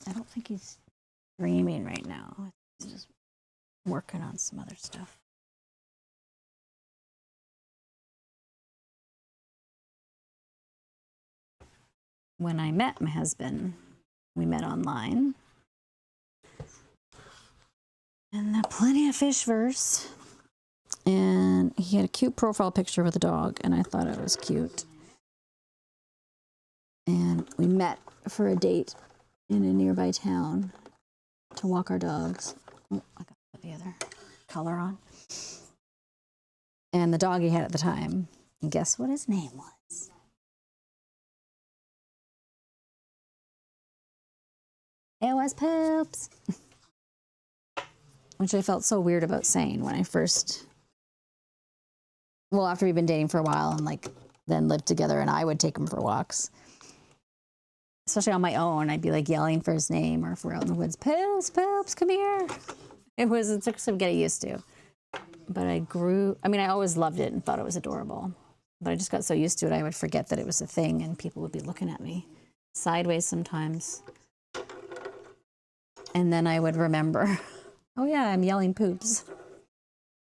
I don't think he's streaming right now. He's just working on some other stuff. When I met my husband, we met online. And the Plenty of Fish verse. And he had a cute profile picture with a dog, and I thought it was cute. And we met for a date in a nearby town to walk our dogs. Oh, I got to put the other color on. And the dog he had at the time, and guess what his name was? It was Poops. Which I felt so weird about saying when I first, well, after we'd been dating for a while and like then lived together and I would take him for walks. especially on my own, I'd be like yelling for his name, or if we're out in the woods, Poops, Poops, come here. It took some getting used to. But I always loved it and thought it was adorable. But I just got so used to it, I would forget that it was a thing and people would be looking at me sideways sometimes. And then I would remember, oh yeah, I'm yelling Poops.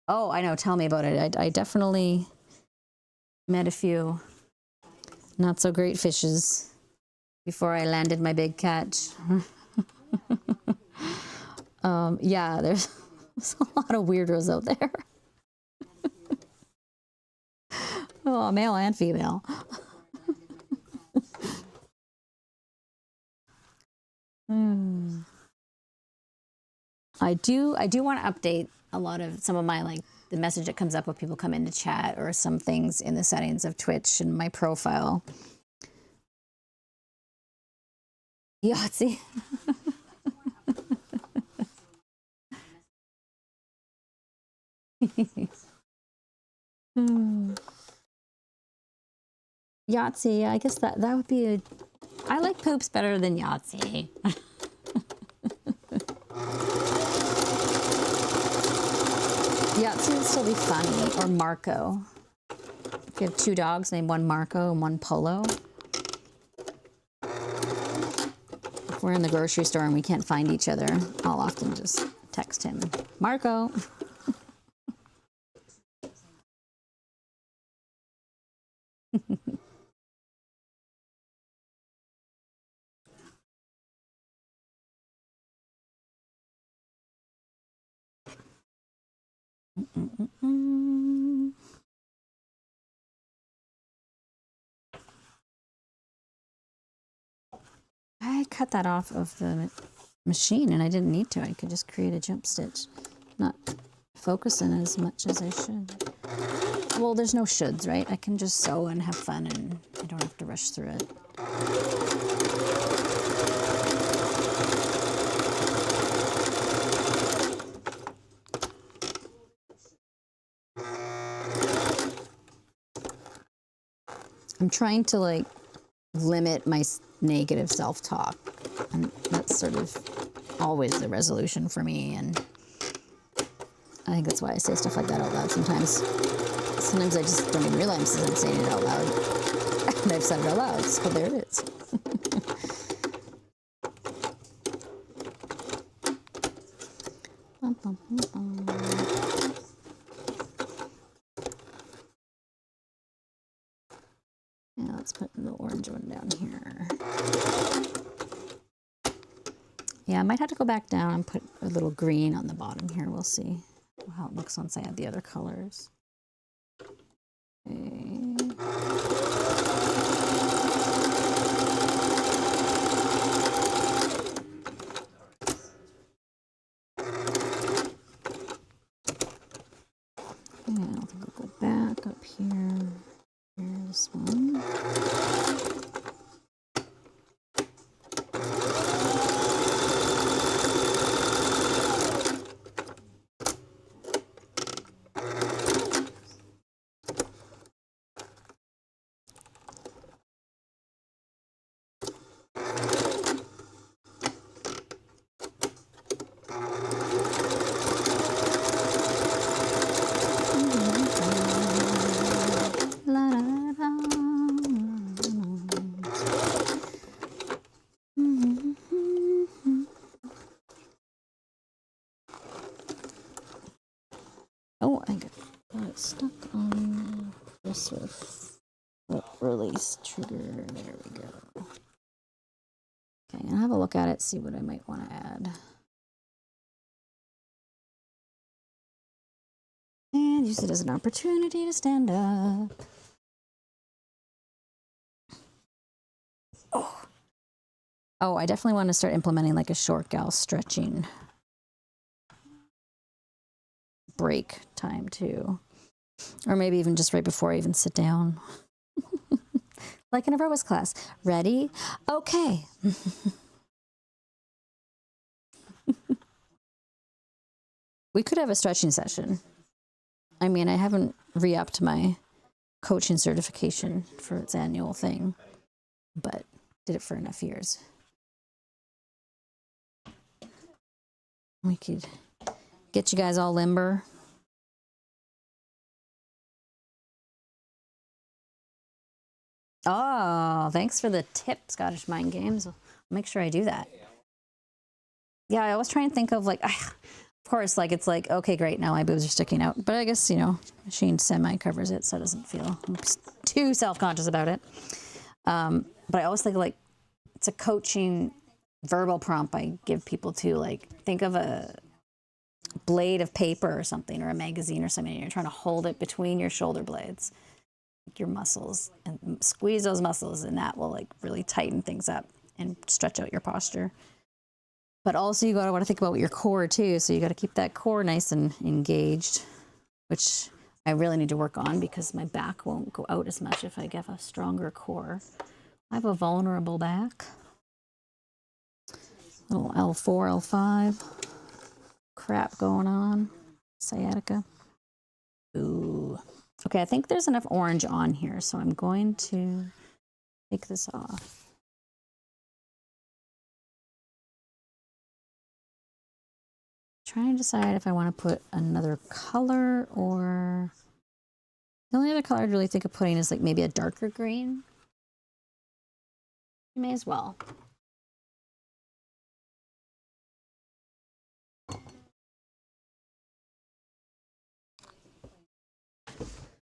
Oh, I know, tell me about it. I definitely met a few not so great fishes before I landed my big catch. Yeah, there's a lot of weirdos out there. Oh, male and female. I do want to update a lot of some of my, like, the message that comes up when people come into chat, or some things in the settings of Twitch and my profile. Yahtzee. Yahtzee, I guess that would be I like Poops better than Yahtzee. Yahtzee would still be funny, or Marco. If you have two dogs named one Marco and one Polo. If we're in the grocery store and we can't find each other, I'll often just text him, Marco. I cut that off of the machine and I didn't need to. I could just create a jump stitch, not focusing as much as I should. Well, there's no shoulds, right? I can just sew and have fun, and I don't have to rush through it. I'm trying to, like, limit my negative self-talk, and that's sort of always the resolution for me, and I think that's why I say stuff like that out loud sometimes. Sometimes I just don't even realize I'm saying it out loud, and I've said it out loud, so there it is. Yeah, let's put the orange one down here. Yeah, I might have to go back down and put a little green on the bottom here. We'll see how it looks once I add the other colors. Okay. And I think I'll go back up here. Here's one. Oh, I got it stuck on this with release trigger. There we go. Okay, I'll have a look at it, see what I might want to add. And use it as an opportunity to stand up. Oh, I definitely want to start implementing like a short gal stretching break time too. Or maybe even just right before I even sit down. Like in a Rowas class. Ready? Okay. We could have a stretching session. I mean, I haven't re-upped my coaching certification for its annual thing, but did it for enough years. We could get you guys all limber. Oh, thanks for the tip, Scottish Mind Games. I'll make sure I do that. Yeah, I always try and think of like, of course, like it's like, okay, great, now my boobs are sticking out. But I guess, you know, machine semi-covers it so it doesn't feel too self-conscious about it. But I always think like, it's a coaching verbal prompt I give people to, like, think of a blade of paper or something, or a magazine or something, and you're trying to hold it between your shoulder blades, like your muscles, and squeeze those muscles, and that will like really tighten things up and stretch out your posture. But also you gotta want to think about your core too, so you got to keep that core nice and engaged, which I really need to work on because my back won't go out as much if I get a stronger core. I have a vulnerable back. Little L4, L5 crap going on. Sciatica. Ooh. Okay, I think there's enough orange on here, so I'm going to take this off. Trying to decide if I want to put another color, or the only other color I'd really think of putting is like maybe a darker green. You may as well.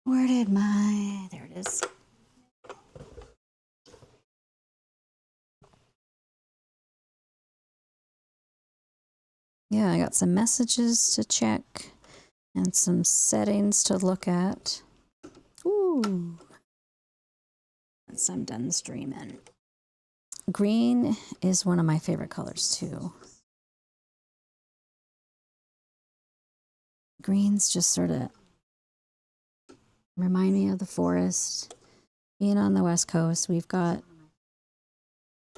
Where did my, there it is. Yeah, I got some messages to check and some settings to look at. Ooh. Once I'm done streaming. Green is one of my favorite colors too. Greens just sort of remind me of the forest. Being on the West Coast, we've got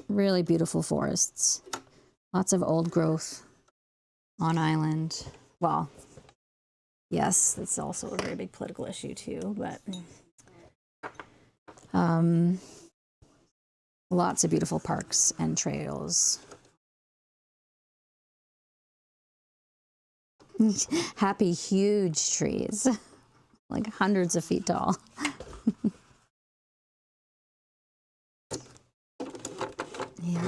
really beautiful forests. Lots of old growth on island. Well, yes, it's also a very big political issue too, but lots of beautiful parks and trails. Happy huge trees, like hundreds of feet tall. Yeah,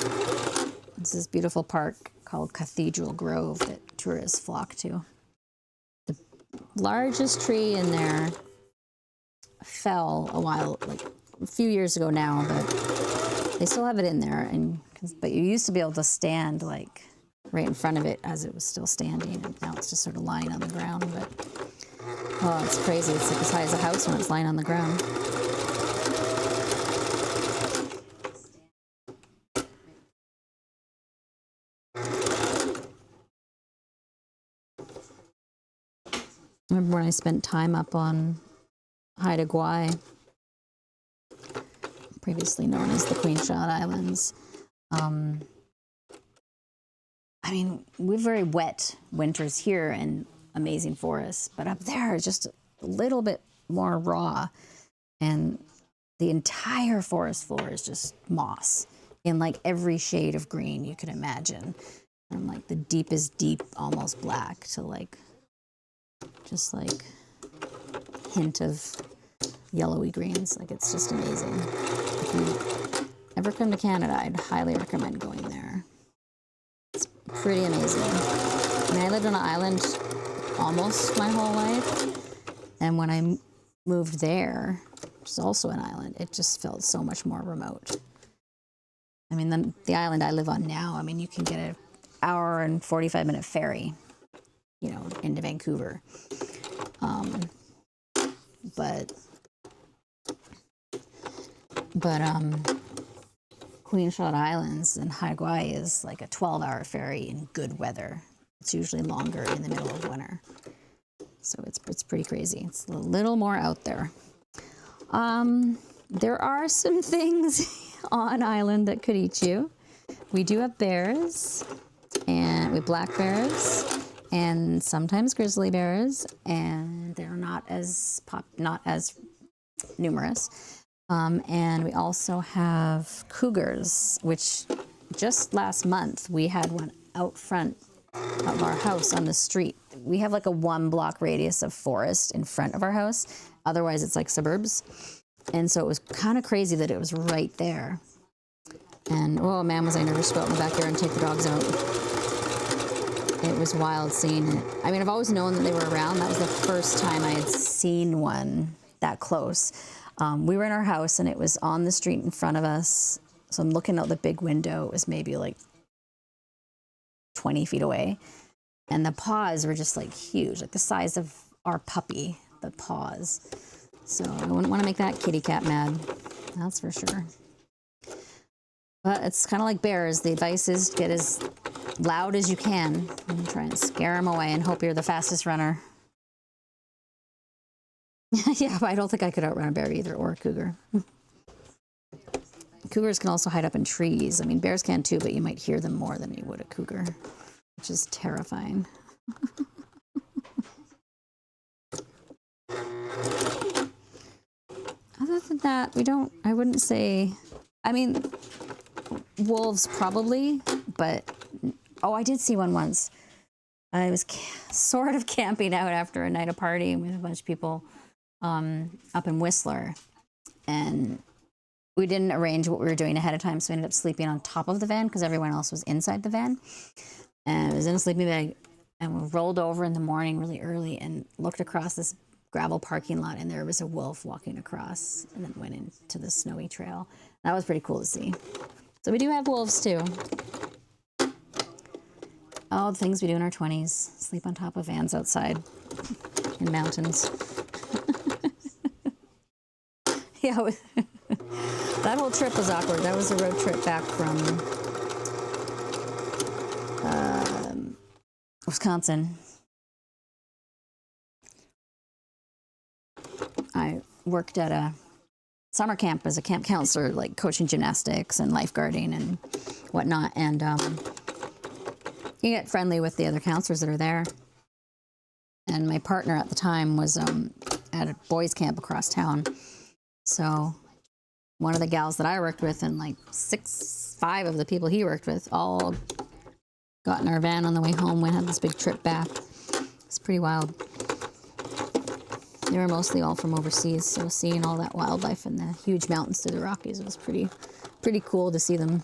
this is a beautiful park called Cathedral Grove that tourists flock to. The largest tree in there fell like a few years ago now, but they still have it in there. But you used to be able to stand like right in front of it as it was still standing, and now it's just sort of lying on the ground. But oh, it's crazy. It's like as high as a house when it's lying on the ground. I remember when I spent time up on Haida Gwaii, previously known as the Queenshot Islands. I mean, we have very wet winters here and amazing forests, but up there it's just a little bit more raw, and the entire forest floor is just moss in like every shade of green you can imagine, from like the deepest deep, almost black, to like just like hint of yellowy greens. Like, it's just amazing. If you ever come to Canada, I'd highly recommend going there. It's pretty amazing. I mean, I lived on an island almost my whole life, and when I moved there, which is also an island, it just felt so much more remote. I mean, the island I live on now, I mean, you can get an hour and 45-minute ferry, you know, into Vancouver. But Queenshot Islands and Haida Gwaii is like a 12-hour ferry in good weather. It's usually longer in the middle of winter. So it's pretty crazy. It's a little more out there. There are some things on island that could eat you. We do have bears, and we have black bears, and sometimes grizzly bears, and they're not as numerous. And we also have cougars, which just last month we had one out front of our house on the street. We have like a 1 block radius of forest in front of our house. Otherwise, it's like suburbs. And so it was kind of crazy that it was right there. And oh man, was I nervous to go out in the backyard and take the dogs out. It was wild seeing it. I mean, I've always known that they were around. That was the first time I had seen one that close. We were in our house and it was on the street in front of us. So I'm looking out the big window. It was maybe like 20 feet away. And the paws were just like huge, like the size of our puppy, the paws. So I wouldn't want to make that kitty cat mad. That's for sure. But it's kind of like bears. The advice is get as loud as you can and try and scare them away and hope you're the fastest runner. Yeah, but I don't think I could outrun a bear either, or a cougar. Cougars can also hide up in trees. I mean, bears can too, but you might hear them more than you would a cougar, which is terrifying. Other than that, I wouldn't say, I mean, wolves probably, but, oh, I did see one once. I was sort of camping out after a night of partying with a bunch of people up in Whistler, and we didn't arrange what we were doing ahead of time, so we ended up sleeping on top of the van because everyone else was inside the van. And I was in a sleeping bag, and we rolled over in the morning really early and looked across this gravel parking lot, and there was a wolf walking across and then went into the snowy trail. That was pretty cool to see. So we do have wolves too. All the things we do in our 20s. Sleep on top of vans outside in mountains. Yeah, that whole trip was awkward. That was a road trip back from Wisconsin. I worked at a summer camp as a camp counselor, like coaching gymnastics and lifeguarding and whatnot. And you get friendly with the other counselors that are there. And my partner at the time was at a boys' camp across town. So one of the gals that I worked with and like 5 of the people he worked with all got in our van on the way home. We had this big trip back. It's pretty wild. They were mostly all from overseas, so seeing all that wildlife and the huge mountains through the Rockies was pretty cool to see them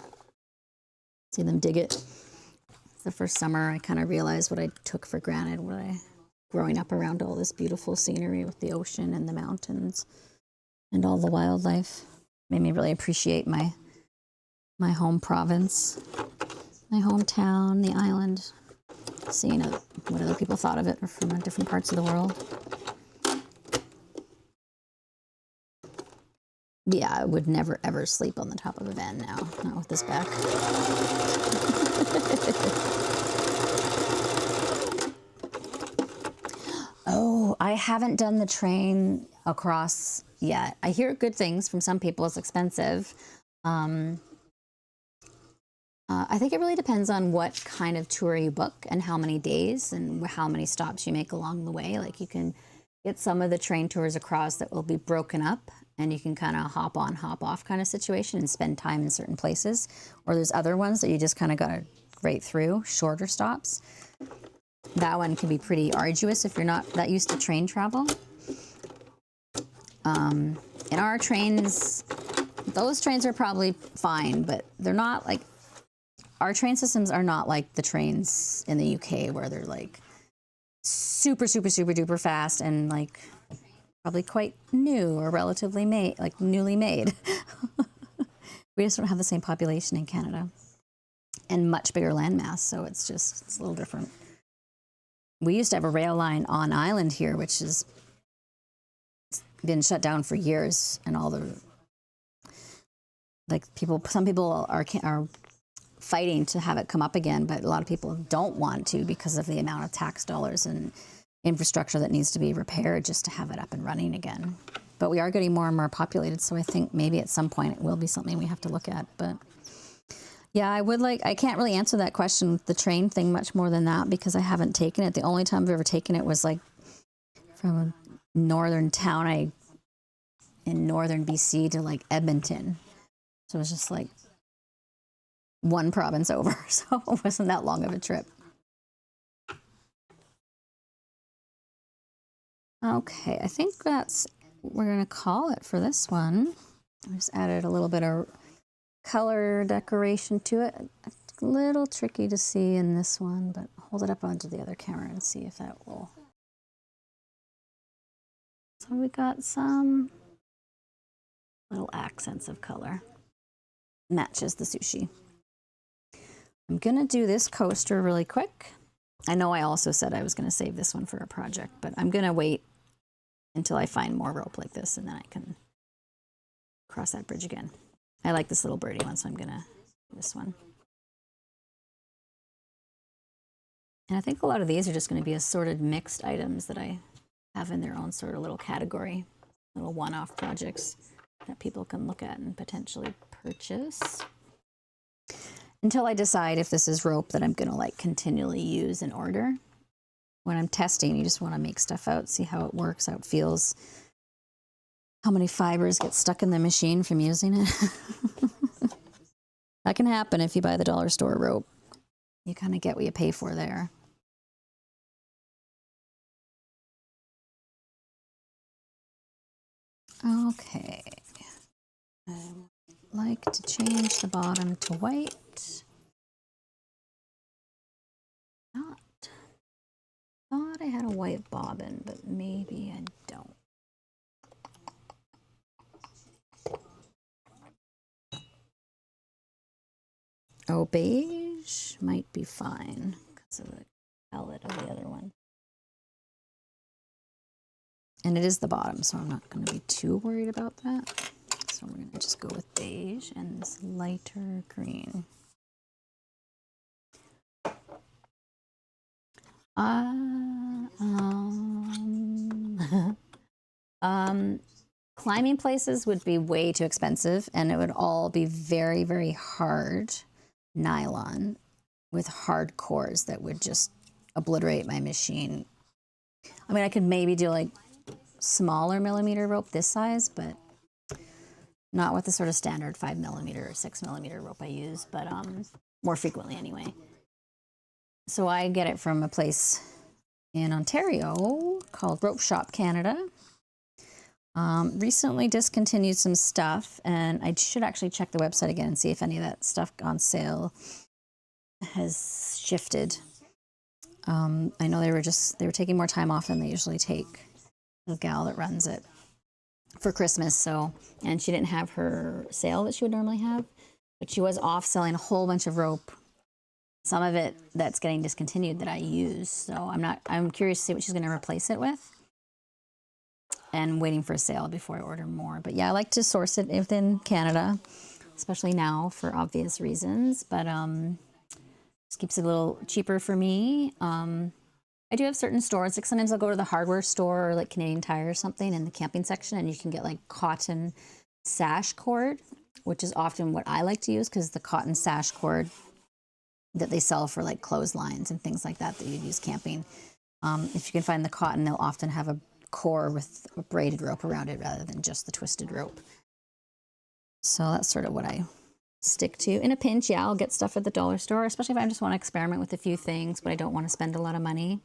dig it. The first summer, I kind of realized what I took for granted growing up around all this beautiful scenery with the ocean and the mountains and all the wildlife. Made me really appreciate my home province, my hometown, the island, seeing what other people thought of it from different parts of the world. Yeah, I would never ever sleep on the top of a van now, not with this back. Oh, I haven't done the train across yet. I hear good things from some people. It's expensive. I think it really depends on what kind of tour you book and how many days and how many stops you make along the way. Like you can get some of the train tours across that will be broken up and you can kind of hop on, hop off kind of situation and spend time in certain places. Or there's other ones that you just kind of got to right through, shorter stops. That one can be pretty arduous if you're not that used to train travel. In our trains, those trains are probably fine, but they're not like, our train systems are not like the trains in the UK where they're like super, super, super duper fast and like probably quite new or relatively newly made. We just don't have the same population in Canada and much bigger landmass, so it's a little different. We used to have a rail line on island here, which has been shut down for years, and all the some people are fighting to have it come up again, but a lot of people don't want to because of the amount of tax dollars and infrastructure that needs to be repaired just to have it up and running again. But we are getting more and more populated, so I think maybe at some point it will be something we have to look at. But yeah, I can't really answer that question with the train thing much more than that because I haven't taken it. The only time I've ever taken it was like from a northern town I in northern BC to like Edmonton. So it was just like one province over. So it wasn't that long of a trip. Okay, I think we're gonna call it for this one. I just added a little bit of color decoration to it. It's a little tricky to see in this one, but hold it up onto the other camera and see if that will. So we got some little accents of color. Matches the sushi. I'm gonna do this coaster really quick. I know I also said I was gonna save this one for a project, but I'm gonna wait until I find more rope like this, and then I can cross that bridge again. I like this little birdie one, so I'm gonna do this one. And I think a lot of these are just gonna be assorted mixed items that I have in their own sort of little category, little one-off projects that people can look at and potentially purchase. Until I decide if this is rope that I'm gonna like continually use and order. When I'm testing, you just wanna make stuff out, see how it works, how it feels, how many fibers get stuck in the machine from using it. That can happen if you buy the dollar store rope. You kind of get what you pay for there. Okay. I would like to change the bottom to white. Thought I had a white bobbin, but maybe I don't. Oh, beige might be fine because of the palette of the other one. And it is the bottom, so I'm not going to be too worried about that. So we're going to just go with beige and this lighter green. Climbing places would be way too expensive, and it would all be very, very hard nylon with hard cores that would just obliterate my machine. I mean, I could maybe do like smaller millimeter rope this size, but not with the sort of standard 5mm or 6mm rope I use, but more frequently anyway. So I get it from a place in Ontario called Rope Shop Canada. Recently discontinued some stuff, and I should actually check the website again and see if any of that stuff on sale has shifted. I know they were taking more time off than they usually take. The gal that runs it for Christmas, so, and she didn't have her sale that she would normally have, but she was off selling a whole bunch of rope. Some of it that's getting discontinued that I use, so I'm curious to see what she's going to replace it with. And waiting for a sale before I order more. But yeah, I like to source it within Canada, especially now for obvious reasons. But just keeps it a little cheaper for me. I do have certain stores. Like sometimes I'll go to the hardware store or like Canadian Tire or something in the camping section, and you can get like cotton sash cord, which is often what I like to use because the cotton sash cord that they sell for like clotheslines and things like that you use camping. If you can find the cotton, they'll often have a core with a braided rope around it rather than just the twisted rope. So that's sort of what I stick to. In a pinch, yeah, I'll get stuff at the dollar store, especially if I just want to experiment with a few things, but I don't want to spend a lot of money.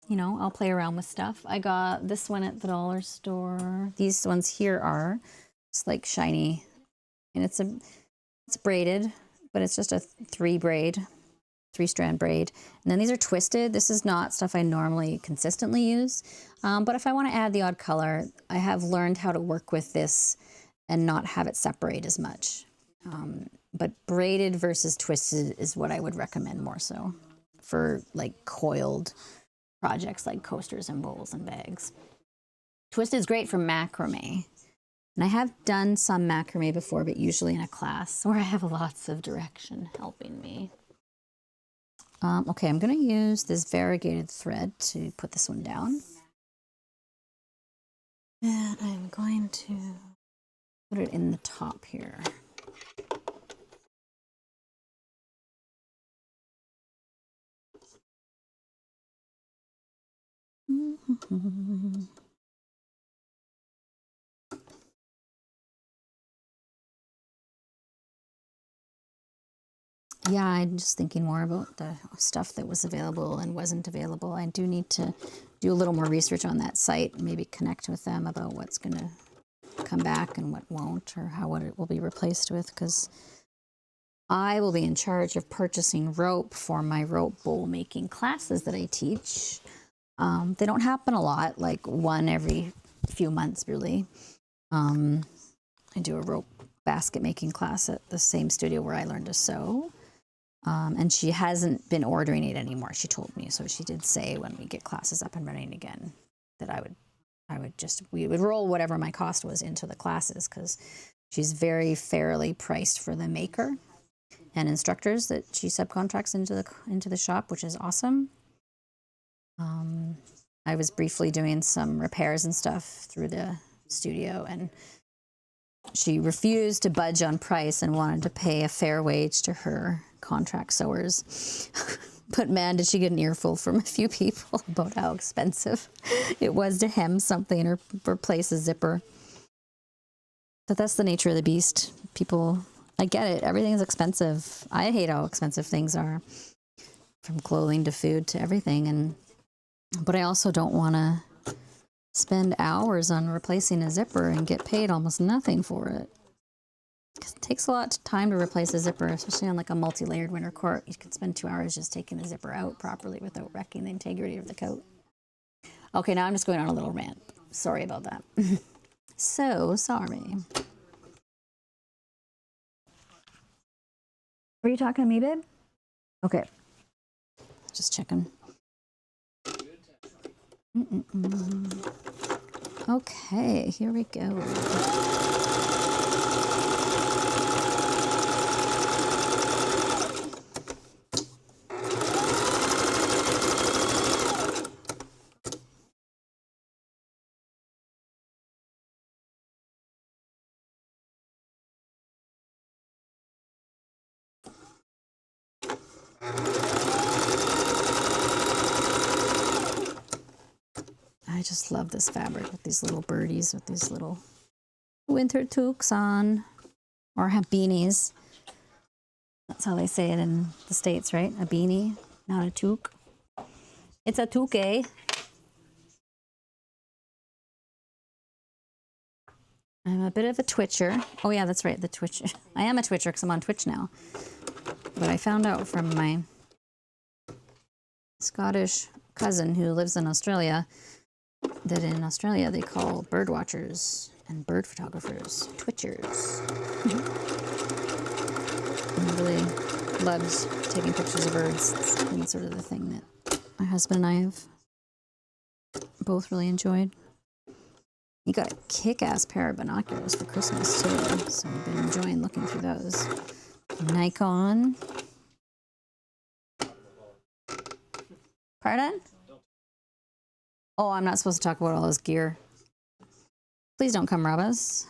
You know, I'll play around with stuff. I got this one at the dollar store. These ones here are just like shiny, and it's braided, but it's just a three-strand braid. And then these are twisted. This is not stuff I normally consistently use. But if I want to add the odd color, I have learned how to work with this and not have it separate as much. But braided versus twisted is what I would recommend more so for like coiled projects like coasters and bowls and bags. Twisted is great for macrame. And I have done some macrame before, but usually in a class where I have lots of direction helping me. Okay, I'm going to use this variegated thread to put this one down. And I'm going to put it in the top here. Yeah, I'm just thinking more about the stuff that was available and wasn't available. I do need to do a little more research on that site, maybe connect with them about what's going to come back and what won't, or what it will be replaced with, because I will be in charge of purchasing rope for my rope bowl making classes that I teach. They don't happen a lot, like one every few months, really. I do a rope basket making class at the same studio where I learned to sew. And she hasn't been ordering it anymore, she told me. So she did say when we get classes up and running again that we would roll whatever my cost was into the classes, because she's very fairly priced for the maker and instructors that she subcontracts into the shop, which is awesome. I was briefly doing some repairs and stuff through the studio, and she refused to budge on price and wanted to pay a fair wage to her contract sewers. But man, did she get an earful from a few people about how expensive it was to hem something or replace a zipper. But that's the nature of the beast. People, I get it. Everything's expensive. I hate how expensive things are, from clothing to food to everything. But I also don't want to spend hours on replacing a zipper and get paid almost nothing for it. It takes a lot of time to replace a zipper, especially on like a multi-layered winter coat. You could spend 2 hours just taking the zipper out properly without wrecking the integrity of the coat. Okay, now I'm just going on a little rant. Sorry about that. So sorry. Were you talking to me, babe? Okay. Just checking. Okay, here we go. I just love this fabric with these little birdies, with these little winter toques on, or have beanies. That's how they say it in the States, right? A beanie, not a toque. It's a toque, eh? I'm a bit of a twitcher. Oh yeah, that's right, the twitcher. I am a twitcher because I'm on Twitch now. But I found out from my Scottish cousin who lives in Australia that in Australia they call bird watchers and bird photographers twitchers. And he really loves taking pictures of birds. It's been sort of the thing that my husband and I have both really enjoyed. He got a kick-ass pair of binoculars for Christmas too, so we've been enjoying looking through those. Nikon. Pardon? Oh, I'm not supposed to talk about all this gear. Please don't come rob us.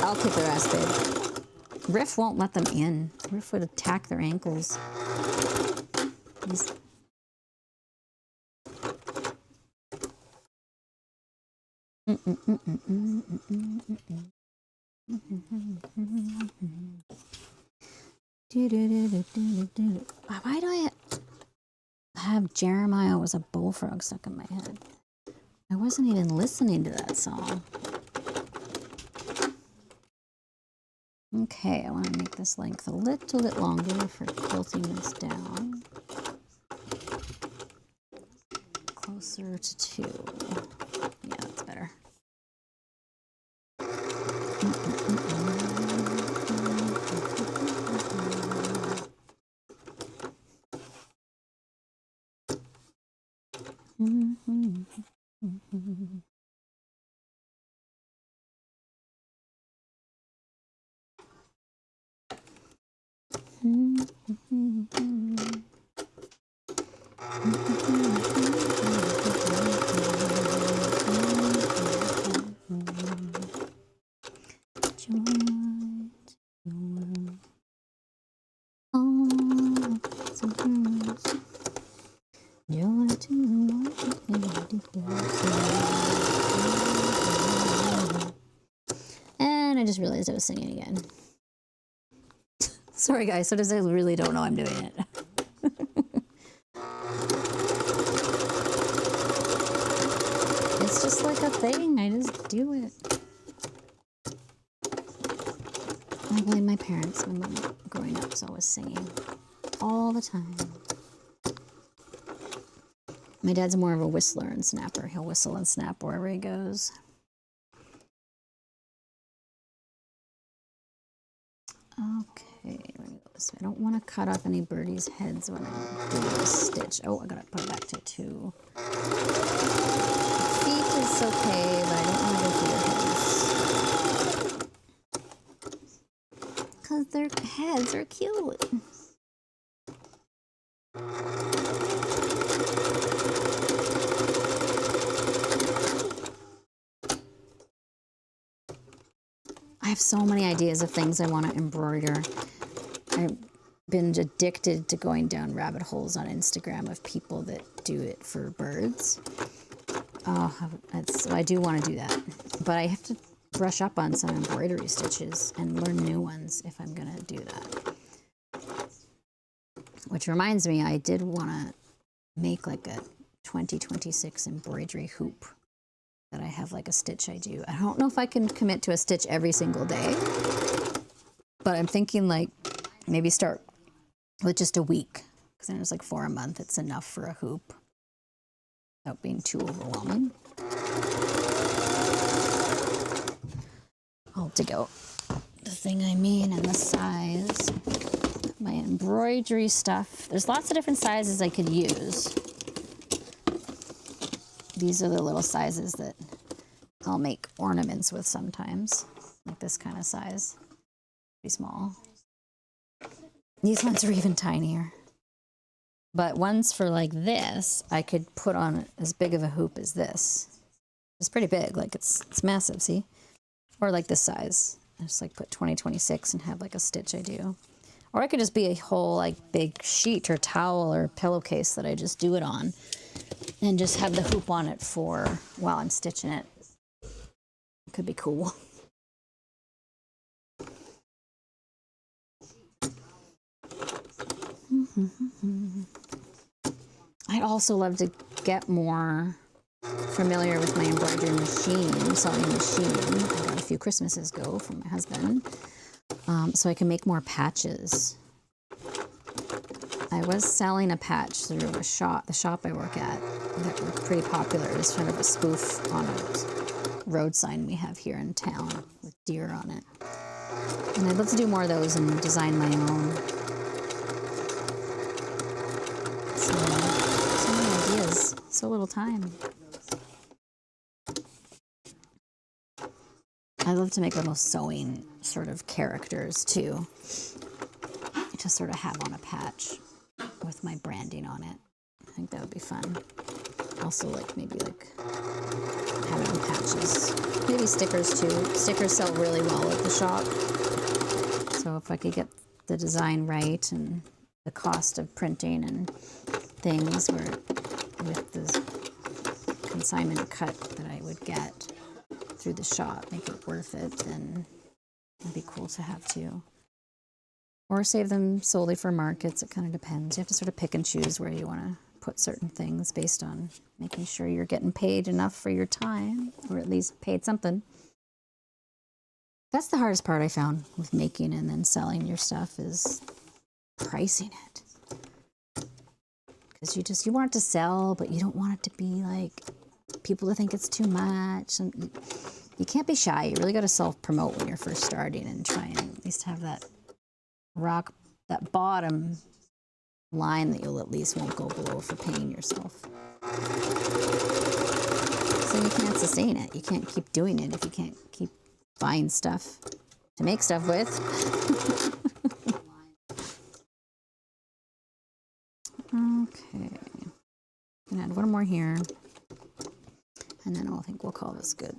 I'll kick their ass, babe. Riff won't let them in. Riff would attack their ankles. He's... Why do I have Jeremiah was a bullfrog stuck in my head? I wasn't even listening to that song. Okay, I want to make this length a little bit longer for quilting this down. Closer to 2. Yeah, that's better. I just realized I was singing again. Sorry, guys. Sometimes I really don't know I'm doing it. It's just like a thing. I just do it. I blame my parents. My mom, growing up, was always singing all the time. My dad's more of a whistler and snapper. He'll whistle and snap wherever he goes. Okay, let me go this way. I don't want to cut off any birdies' heads when I'm doing this stitch. Oh, I gotta put it back to 2. Feet is okay, but I don't want to go through their heads. Because their heads are cute. I have so many ideas of things I want to embroider. I've been addicted to going down rabbit holes on Instagram of people that do it for birds. Oh, I do want to do that. But I have to brush up on some embroidery stitches and learn new ones if I'm going to do that. Which reminds me, I did want to make like a 2026 embroidery hoop that I have like a stitch I do. I don't know if I can commit to a stitch every single day, but I'm thinking like maybe start with just a week, because then it's like 4 a month. It's enough for a hoop without being too overwhelming. I'll dig out the thing I mean and the size. My embroidery stuff. There's lots of different sizes I could use. These are the little sizes that I'll make ornaments with sometimes, like this kind of size. Pretty small. These ones are even tinier. But ones for like this, I could put on as big of a hoop as this. It's pretty big, like it's massive, see? Or like this size. I just like put 2026 and have like a stitch I do. Or it could just be a whole like big sheet or towel or pillowcase that I just do it on. And just have the hoop on it for while I'm stitching it. It could be cool. I'd also love to get more familiar with my embroidery machine, sewing machine. I got a few Christmases ago from my husband, so I can make more patches. I was selling a patch through a shop, the shop I work at, that were pretty popular. It was kind of a spoof on a road sign we have here in town with deer on it. And I'd love to do more of those and design my own. So many ideas, so little time. I love to make little sewing sort of characters too, to sort of have on a patch with my branding on it. I think that would be fun. Also, like maybe like having patches, maybe stickers too. Stickers sell really well at the shop, so if I could get the design right and the cost of printing and things, where with the consignment cut that I would get through the shop, make it worth it, then it'd be cool to have too. Or save them solely for markets. It kind of depends. You have to sort of pick and choose where you want to put certain things based on making sure you're getting paid enough for your time, or at least paid something. That's the hardest part I found with making and then selling your stuff, is pricing it. Because you want it to sell, but you don't want it to be like people to think it's too much. And you can't be shy. You really got to self-promote when you're first starting and try and at least have that that bottom line that you'll at least won't go below for paying yourself. So you can't sustain it. You can't keep doing it if you can't keep buying stuff to make stuff with. Okay. I'm gonna add one more here, and then I think we'll call this good.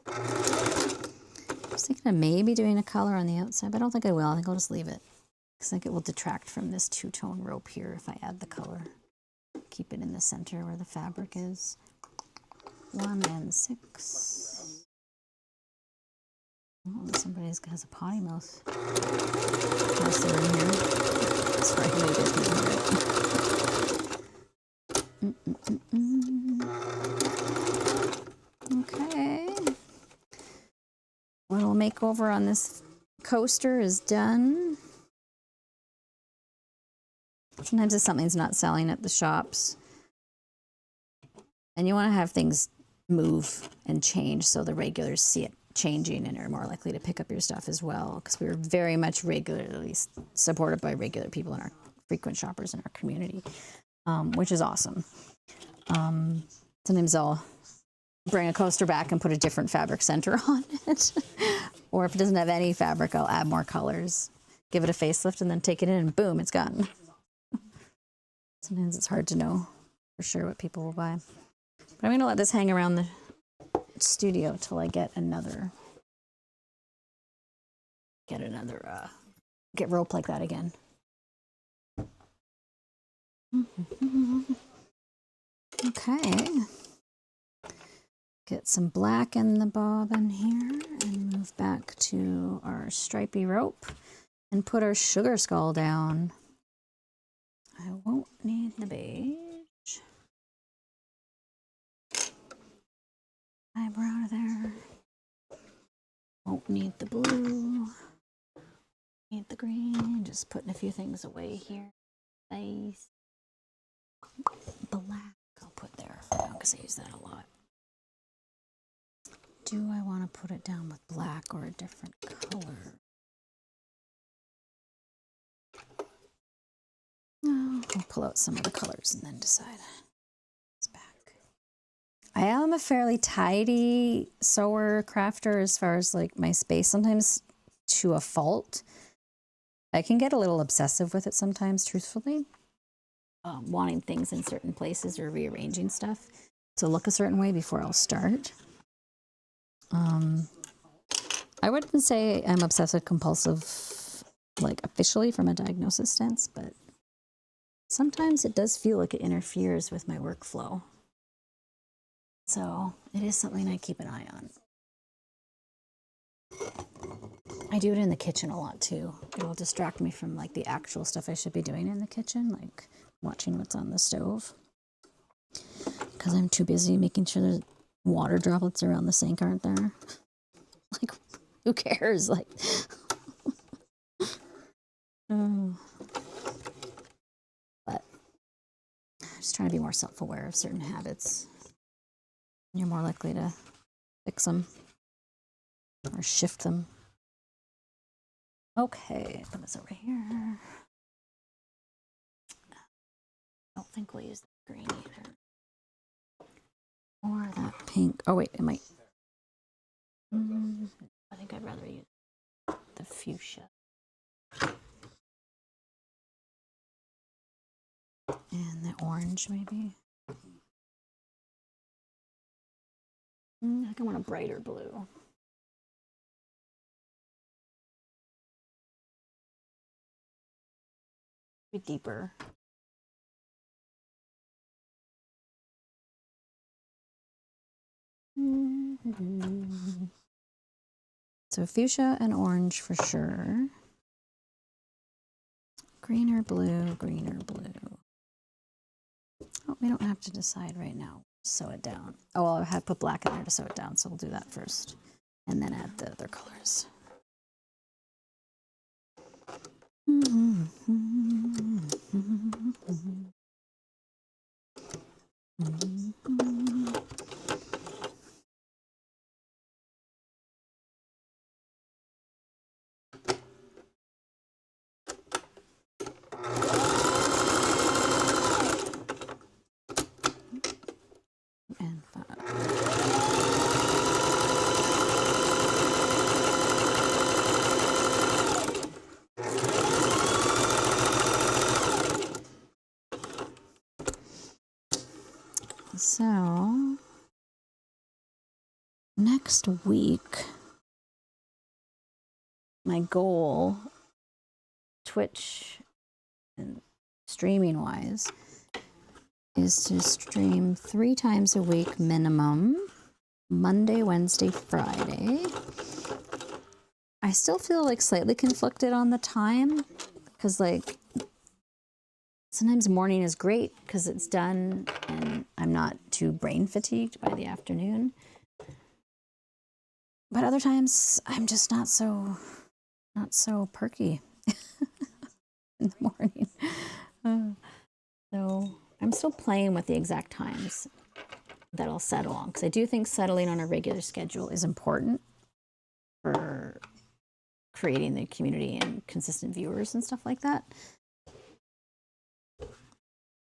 I was thinking of maybe doing a color on the outside, but I don't think I will. I think I'll just leave it, because I think it will detract from this two-tone rope here if I add the color. Keep it in the center where the fabric is. 1 and 6. Oh, somebody has a potty mouth. Unless they're in here. Sorry, I know you guys can hear it. Okay. Little makeover on this coaster is done. Sometimes if something's not selling at the shops, and you want to have things move and change so the regulars see it changing and are more likely to pick up your stuff as well, because we were very much regularly supported by regular people and our frequent shoppers in our community, which is awesome. Sometimes I'll bring a coaster back and put a different fabric center on it, or if it doesn't have any fabric, I'll add more colors, give it a facelift, and then take it in and boom, it's gone. Sometimes it's hard to know for sure what people will buy. But I'm gonna let this hang around the studio till I get rope like that again. Okay. Get some black in the bobbin here and move back to our stripy rope and put our sugar skull down. I won't need the beige. Eyebrow there. Won't need the blue. Need the green. Just putting a few things away here. Face. Black I'll put there for now because I use that a lot. Do I want to put it down with black or a different color? No, I'll pull out some of the colors and then decide. It's back. I am a fairly tidy sewer crafter as far as like my space, sometimes to a fault. I can get a little obsessive with it sometimes, truthfully. Wanting things in certain places or rearranging stuff to look a certain way before I'll start. I wouldn't say I'm obsessive compulsive, like officially from a diagnosis stance, but sometimes it does feel like it interferes with my workflow. So it is something I keep an eye on. I do it in the kitchen a lot too. It will distract me from like the actual stuff I should be doing in the kitchen, like watching what's on the stove. Because I'm too busy making sure there's water droplets around the sink aren't there. Like, who cares? Like, oh. But I'm just trying to be more self-aware of certain habits. You're more likely to fix them or shift them. Okay, put this over here. I don't think we'll use the green either. Or that pink. Oh wait, it might. I think I'd rather use the fuchsia. And the orange, maybe. I think I want a brighter blue. Be deeper. So fuchsia and orange for sure. Green or blue, green or blue. Oh, we don't have to decide right now. Sew it down. Oh, well, I had put black in there to sew it down, so we'll do that first. And then add the other colors. And 5. So next week, my goal, Twitch and streaming wise, is to stream 3 times a week minimum, Monday, Wednesday, Friday, still feel like slightly conflicted on the time because like sometimes morning is great because it's done and I'm not too brain fatigued by the afternoon. But other times I'm just not so perky in the morning. So I'm still playing with the exact times that I'll settle on because I do think settling on a regular schedule is important for creating the community and consistent viewers and stuff like that.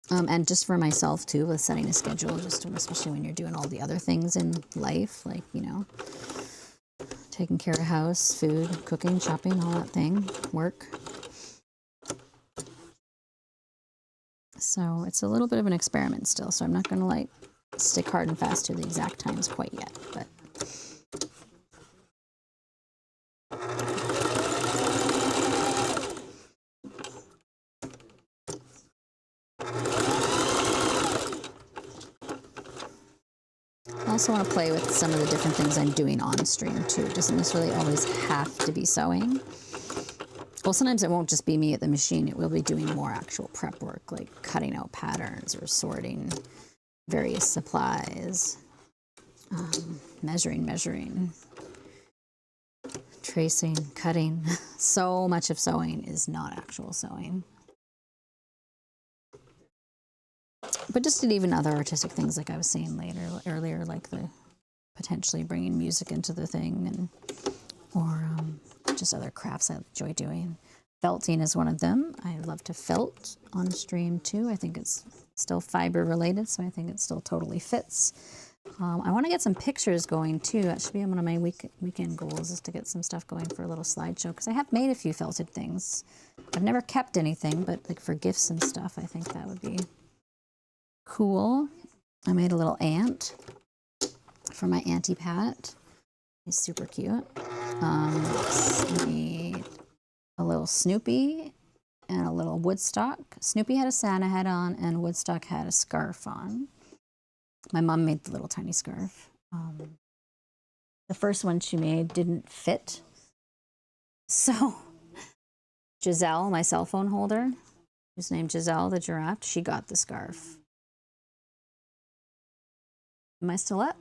And just for myself too, with setting a schedule, just especially when you're doing all the other things in life, like, you know, taking care of house, food, cooking, shopping, all that thing, work. So it's a little bit of an experiment still. So I'm not going to like stick hard and fast to the exact times quite yet, but. I also want to play with some of the different things I'm doing on stream too. It doesn't necessarily always have to be sewing. Well, sometimes it won't just be me at the machine. It will be doing more actual prep work, like cutting out patterns or sorting various supplies, measuring, tracing, cutting. So much of sewing is not actual sewing. But just even other artistic things, like I was saying earlier, like the potentially bringing music into the thing, and or just other crafts I enjoy doing. Felting is one of them. I love to felt on stream too. I think it's still fiber related, so I think it still totally fits. I want to get some pictures going too. That should be one of my weekend goals, is to get some stuff going for a little slideshow, because I have made a few felted things. I've never kept anything, but like for gifts and stuff, I think that would be cool. I made a little ant for my Auntie Pat. He's super cute. Made a little Snoopy and a little Woodstock. Snoopy had a Santa hat on and Woodstock had a scarf on. My mom made the little tiny scarf. The first one she made didn't fit. So Giselle, my cell phone holder, who's named Giselle the giraffe, she got the scarf. Am I still up?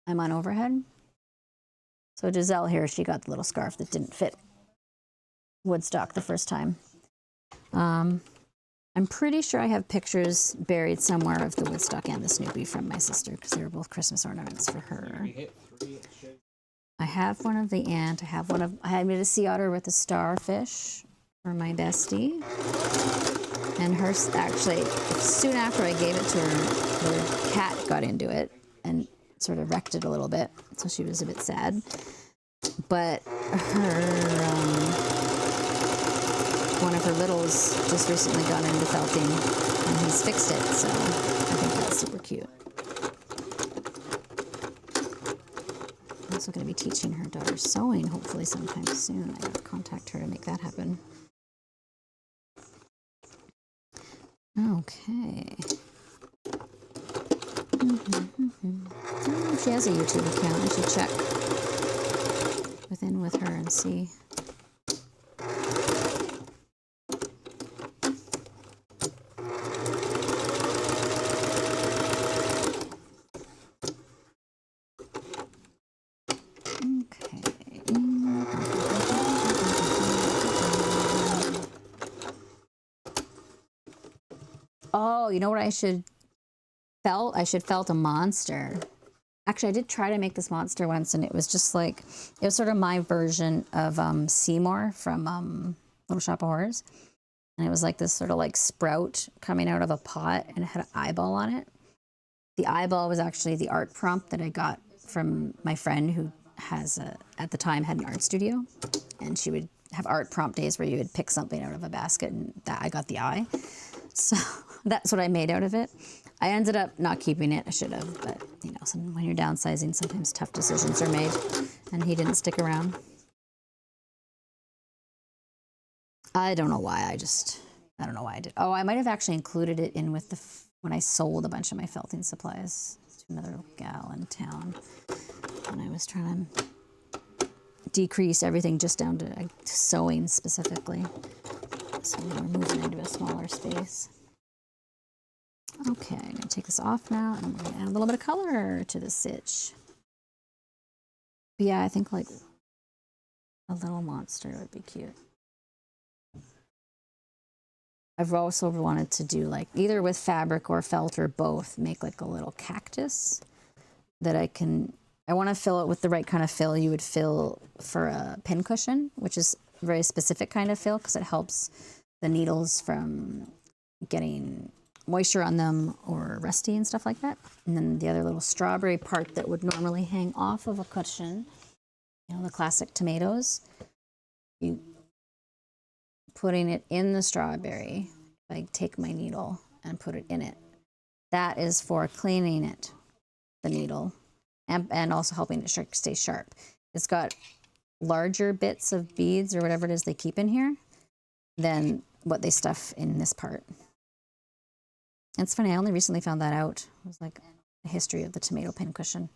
I'm on overhead. So Giselle here, she got the little scarf that didn't fit Woodstock the first time. I'm pretty sure I have pictures buried somewhere of the Woodstock and the Snoopy from my sister, because they were both Christmas ornaments for her. I have one of the ant. I made a sea otter with a starfish for my bestie. And hers, actually, soon after I gave it to her, her cat got into it and sort of wrecked it a little bit, so she was a bit sad. But one of her littles just recently got into felting, and he's fixed it, so I think that's super cute. I'm also going to be teaching her daughter sewing, hopefully sometime soon. I gotta contact her to make that happen. Okay. She has a YouTube account. I should check with her and see. Oh, you know what I should felt? I should felt a monster. Actually, I did try to make this monster once, and it was just like, it was sort of my version of Seymour from Little Shop of Horrors. And it was like this sort of like sprout coming out of a pot, and it had an eyeball on it. The eyeball was actually the art prompt that I got from my friend who has, at the time, had an art studio. And she would have art prompt days where you would pick something out of a basket, and that I got the eye. So that's what I made out of it. I ended up not keeping it. I should have, but you know, when you're downsizing, sometimes tough decisions are made, and he didn't stick around. I don't know why. I don't know why I did. Oh, I might have actually included it in with when I sold a bunch of my felting supplies to another gal in town, and I was trying to decrease everything just down to sewing specifically. So we're moving into a smaller space. Okay, I'm gonna take this off now and I'm gonna add a little bit of color to the stitch. But yeah, I think like a little monster would be cute. I've also wanted to do like either with fabric or felt or both, make like a little cactus that I want to fill it with the right kind of fill you would fill for a pincushion, which is a very specific kind of fill because it helps the needles from getting moisture on them or rusty and stuff like that. And then the other little strawberry part that would normally hang off of a cushion, you know, the classic tomatoes, you putting it in the strawberry. I take my needle and put it in it. That is for cleaning it, the needle, and also helping it stay sharp. It's got larger bits of beads or whatever it is they keep in here than what they stuff in this part. It's funny, I only recently found that out. It was like a history of the tomato pincushion.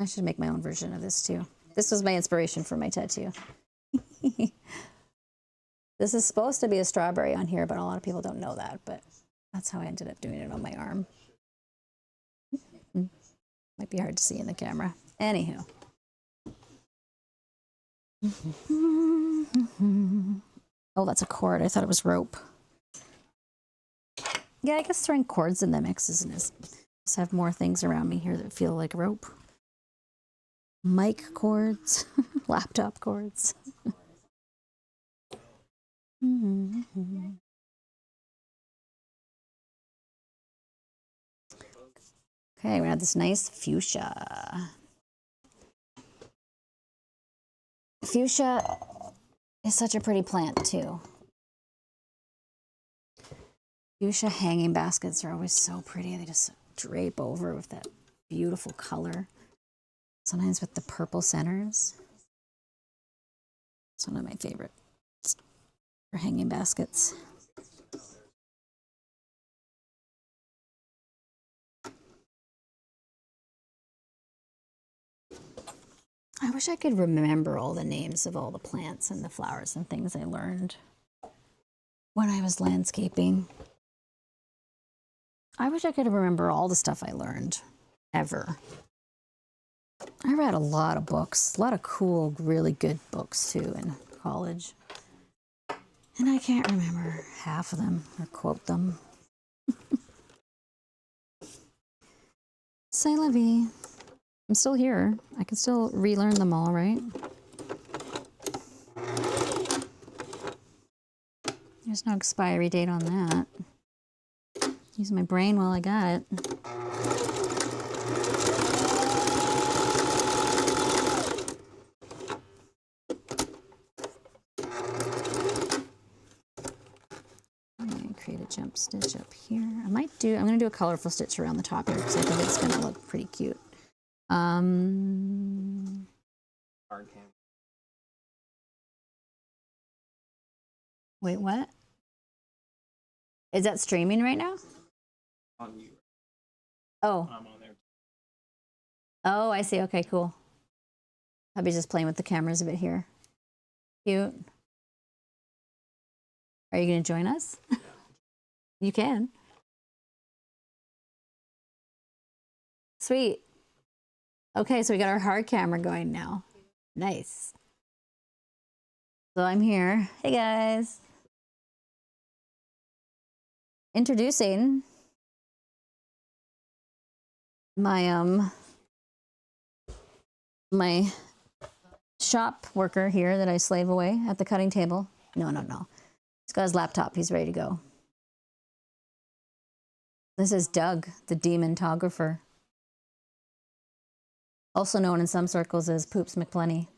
I should make my own version of this too. This was my inspiration for my tattoo. This is supposed to be a strawberry on here, but a lot of people don't know that, but that's how I ended up doing it on my arm. Might be hard to see in the camera. Anywho. Oh, that's a cord. I thought it was rope. Yeah, I guess throwing cords in the mix isn't as... Just have more things around me here that feel like rope. Mic cords, laptop cords. Okay, we have this nice fuchsia. Fuchsia is such a pretty plant too. Fuchsia hanging baskets are always so pretty. They just drape over with that beautiful color. Sometimes with the purple centers. It's one of my favorites for hanging baskets. I wish I could remember all the names of all the plants and the flowers and things I learned when I was landscaping. I wish I could remember all the stuff I learned, ever. I read a lot of books, a lot of cool, really good books too in college. And I can't remember half of them or quote them. C'est la vie. I'm still here. I can still relearn them all, right? There's no expiry date on that. Use my brain while I got it. I'm gonna create a jump stitch up here. I'm gonna do a colorful stitch around the top here because I think it's gonna look pretty cute. Wait, what? Is that streaming right now? On you. Oh. I'm on there. Oh, I see. Okay, cool. Hubby's just playing with the cameras a bit here. Cute. Are you going to join us? You can. Sweet. Okay, so we got our hard camera going now. Nice. So I'm here. Hey, guys. Introducing my my shop worker here that I slave away at the cutting table. No. He's got his laptop. He's ready to go. This is Doug, the demontographer. Also known in some circles as Poops McPlenty.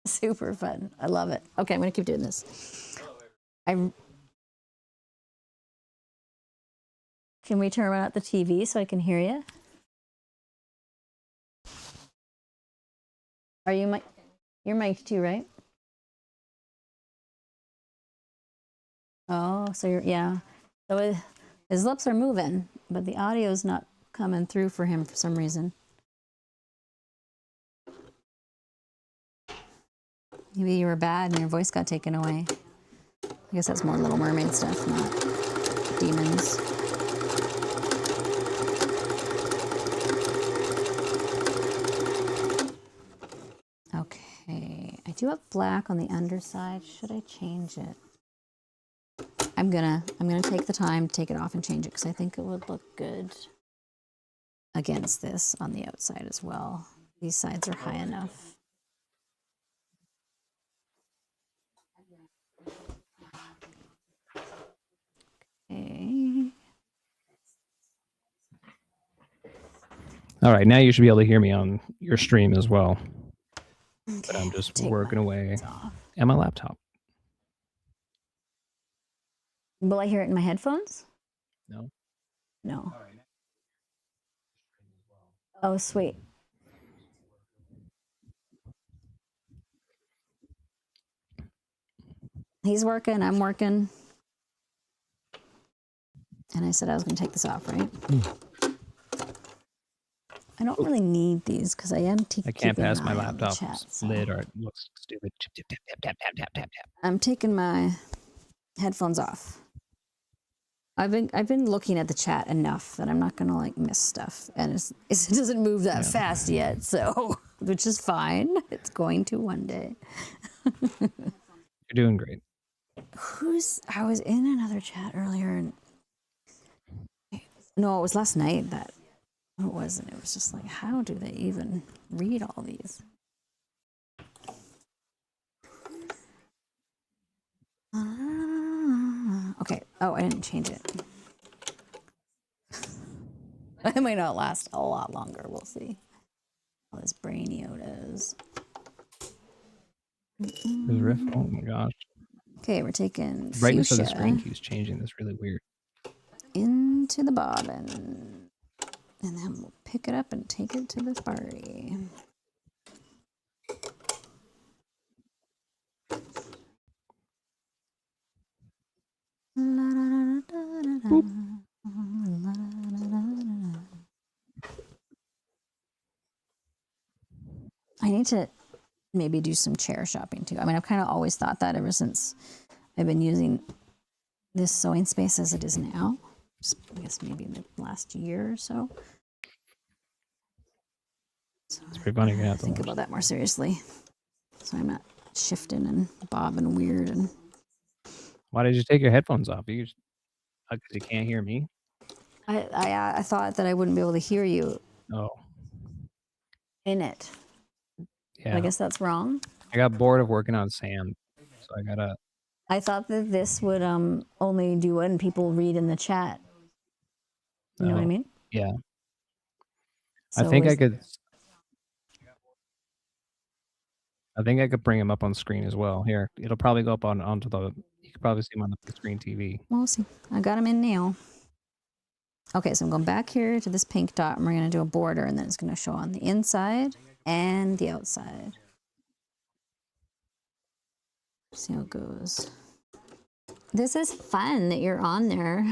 Super fun. I love it. Okay, I'm going to keep doing this. Can we turn out the TV so I can hear you? Are you mic? You're mic'd too, right? Oh, so yeah. So His lips are moving, but the audio's not coming through for him for some reason. Maybe you were bad and your voice got taken away. I guess that's more Little Mermaid stuff, not demons. Okay, I do have black on the underside. Should I change it? I'm gonna take the time to take it off and change it because I think it would look good against this on the outside as well. These sides are high enough. Okay. All right, now you should be able to hear me on your stream as well. But I'm just take working my away headphones off. at my laptop. Will I hear it in my headphones? No. No. Oh, sweet. He's working, I'm working. And I said I was going to take this off, right? I don't really need these because I am I can't keeping pass an my eye on the laptop chat, so lid or it looks stupid. Tap, tap, tap, tap, tap, tap, tap, tap. I'm taking my headphones off. I've been looking at the chat enough that I'm not gonna like miss stuff, and it doesn't move that fast yet, so which is fine. It's going to one day. You're doing great. I was in another chat earlier, and no, it was last night that it wasn't. It was just like, how do they even read all these? Okay. Oh, I didn't change it. It might not last a lot longer. We'll see. All this brain Yodas. This riff, oh my gosh. Okay, we're taking The brightness of the fuchsia screen keeps changing. That's really weird. into the bobbin. And then we'll pick it up and take it to the party. I need to maybe do some chair shopping too. I mean, I've kind of always thought that ever since I've been using this sewing space as it is now. Just, I guess maybe in the last year or so. So It's pretty funny. I think about that more seriously. So I'm not shifting and bobbing weird. And why did you take your headphones off? Because you can't hear me? I thought that I wouldn't be able to hear you Oh. in it. Yeah. I guess that's wrong. I got bored of working on Sam, so I gotta. I thought that this would only do when people read in the chat. You know what I mean? Yeah. So I think I could bring him up on screen as well. Here, it'll probably go up onto the. You can probably see him on the screen TV. We'll see. I got him in now. Okay, so I'm going back here to this pink dot, and we're going to do a border, and then it's going to show on the inside and the outside. See how it goes. This is fun that you're on there.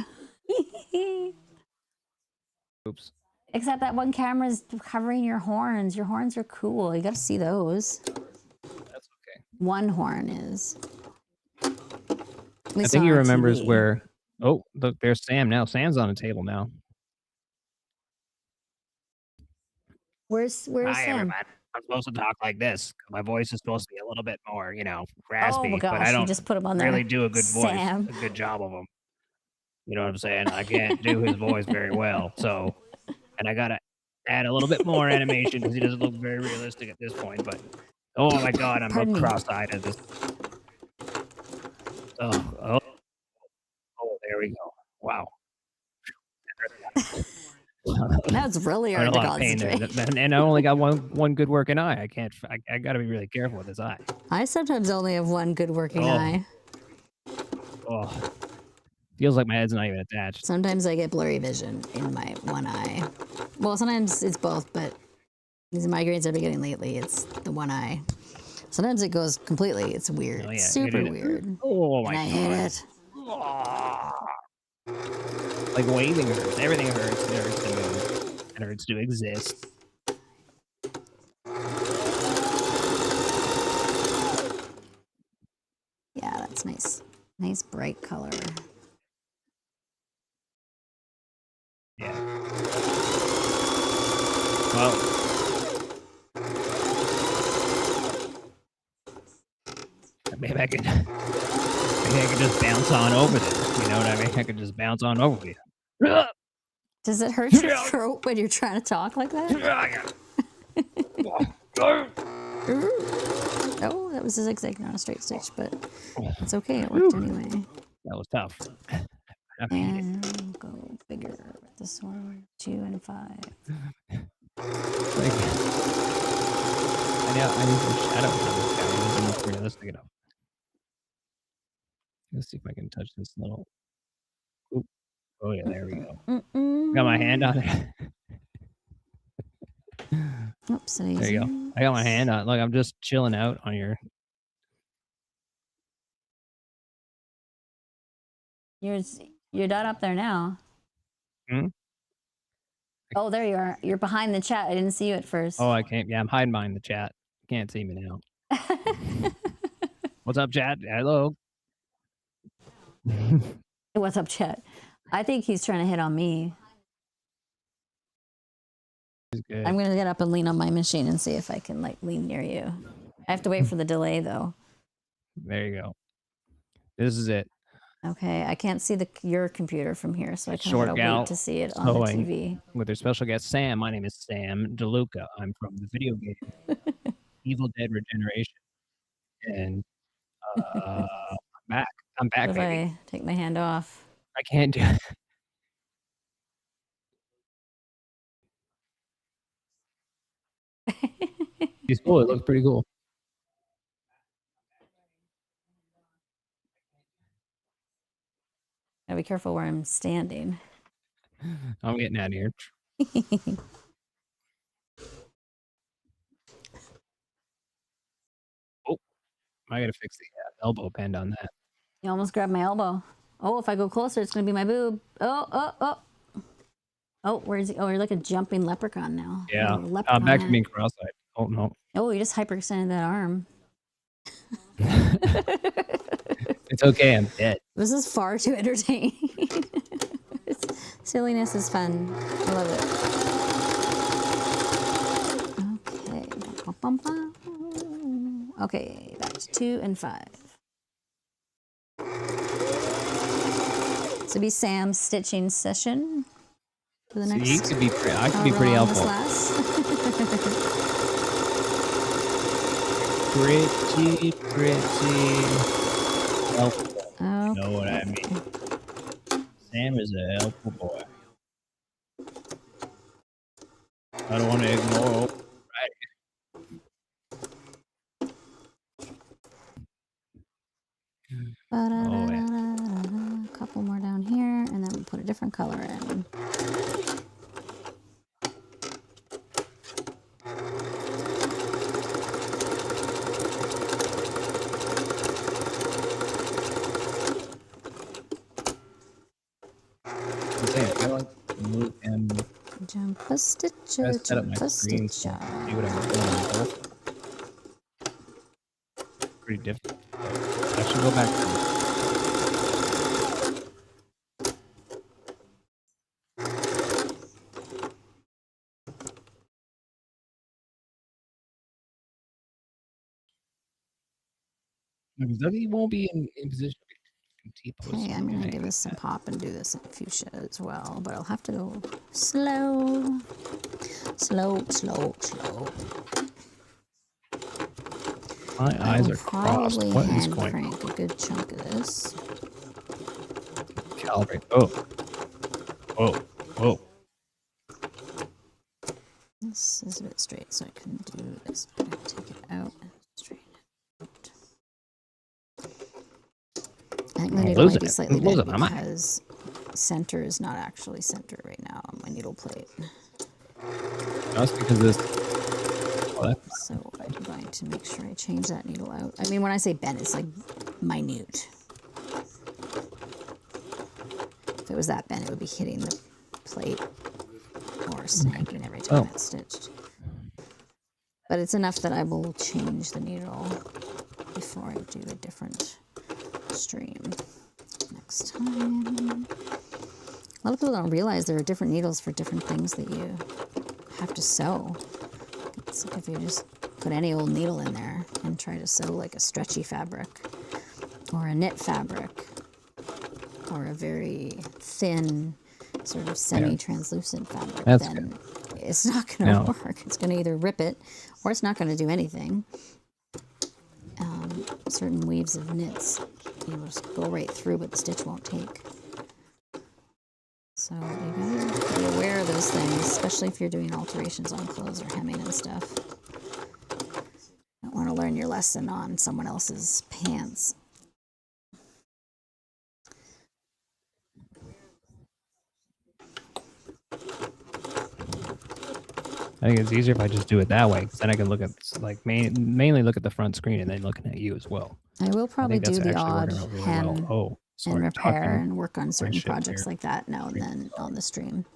Oops. Except that one camera's covering your horns. Your horns are cool. You got to see those. That's okay. One horn is. I think he remembers where. Oh, look, there's Sam now. Sam's on the table now. Where's Hi, Sam? everybody. I'm supposed to talk like this. My voice is supposed to be a little bit more, Oh raspy, my gosh, but I you don't just put him on there. really do a good Sam. voice, a good job of him. You know what I'm saying? I can't do his voice very well, so, and I gotta add a little bit more animation because he doesn't look very realistic at this point. But oh my god, I'm Pardon me. cross-eyed at this. Oh, there we go. Wow. That's really I'm in hard a to lot of pain there, concentrate. and I only got one good working eye. I got to be really careful with this eye. I sometimes only have one good working Oh. eye. Oh, feels like my head's not even attached. Sometimes I get blurry vision in my one eye. Well, sometimes it's both, but these migraines I've been getting lately, it's the one eye. Sometimes it goes completely. It's weird. Oh, yeah, Super you did it. weird. Oh my And I god. hate it. Like waving hurts. Everything hurts. It hurts to move. It hurts to exist. Yeah, that's nice. Nice bright color. Yeah. Well. Maybe I could just bounce on over this. You know what I mean? I could just bounce on over you. Does it hurt your throat when you're trying to talk like that? Oh, that was a zigzag, not a straight stitch, but it's okay. It worked anyway. That was tough. And go bigger with this one. 2 and 5. Like, I need some shadow on this guy. It doesn't look realistic enough. Let's see if I can touch this little. Oop. Oh yeah, there we go. Got my hand on it. Oops, There you go. I got my hand on. Look, I'm just chilling out on your. You're not up there now. Hmm? Oh, there you are. You're behind the chat. I didn't see you at first. Oh, I can't. Yeah, I'm hiding behind the chat. Can't see me now. What's up, chat? Hello. What's up, chat? I think he's trying to hit on me. Good. I'm gonna get up and lean on my machine and see if I can like lean near you. I have to wait for the delay though. There you go. This is it. Okay, I can't see your computer from here, so I kind of Short gotta gal wait to see it on the sewing TV. with their special guest Sam. My name is Sam DeLuca. I'm from the video game Evil Dead Regeneration, and I'm back. I'm back, What if baby. I take my hand off? I can't do it. He's cool. It looks pretty cool. Gotta be careful where I'm standing. I'm getting out of here. Oh, I gotta fix the elbow bend on that. You almost grabbed my elbow. Oh, if I go closer, it's gonna be my boob. Oh. Oh, where's he? Oh, you're like a jumping leprechaun now. Yeah. Leprechaun Back to hat. being cross-eyed. Oh no. Oh, you just hyperextended that arm. It's okay. I'm dead. This is far too entertaining. Silliness is fun. I love it. Okay. Okay, that's 2 and 5. So be Sam's stitching session for the next. See, I could be however pretty long this helpful. lasts. Pretty helpful. Okay. You know what I mean? Sam is a helpful boy. I don't want to ignore. Right. Oh, yeah. A couple more down here, and then we'll put a different color in. I like to move and Jump a stitcher, I set up my jump a screen so stitcher. I can see what I'm doing on both. Pretty difficult. I should go back to because Dougie won't be in position to T-pose. Okay, I'm gonna give this some pop and do this in fuchsia as well, but I'll have to go slow. My eyes are crossed. Probably What is hand going on? crank a good chunk of this. Calibrate. Oh. This is a bit straight, so I can do this. I'm gonna take it out and straighten it out. I think my I'm needle might losing be it. slightly I'm bent losing my mind. because center is not actually center right now on my needle plate. That's because this. Oh, that's So I'm going to make sure I change that needle out. I mean, when I say bent, it's like minute. If it was that bent, it would be hitting the plate or snagging every time it's stitched. But it's enough that I will change the needle before I do a different stream next time. A lot of people don't realize there are different needles for different things that you have to sew. It's like if you just put any old needle in there and try to sew like a stretchy fabric or a knit fabric or a very thin sort of semi-translucent fabric, then it's not going to work. It's going to either rip it or it's not going to do anything. Certain weaves of knits, you know, just go right through, but the stitch won't take. So you gotta be aware of those things, especially if you're doing alterations on clothes or hemming and stuff. You don't want to learn your lesson on someone else's pants. I think it's easier if I just do it that way, because then I can look at like mainly look at the front screen and then looking at you as well. I will probably do the odd hem and repair and work on certain projects like that now and then on the stream.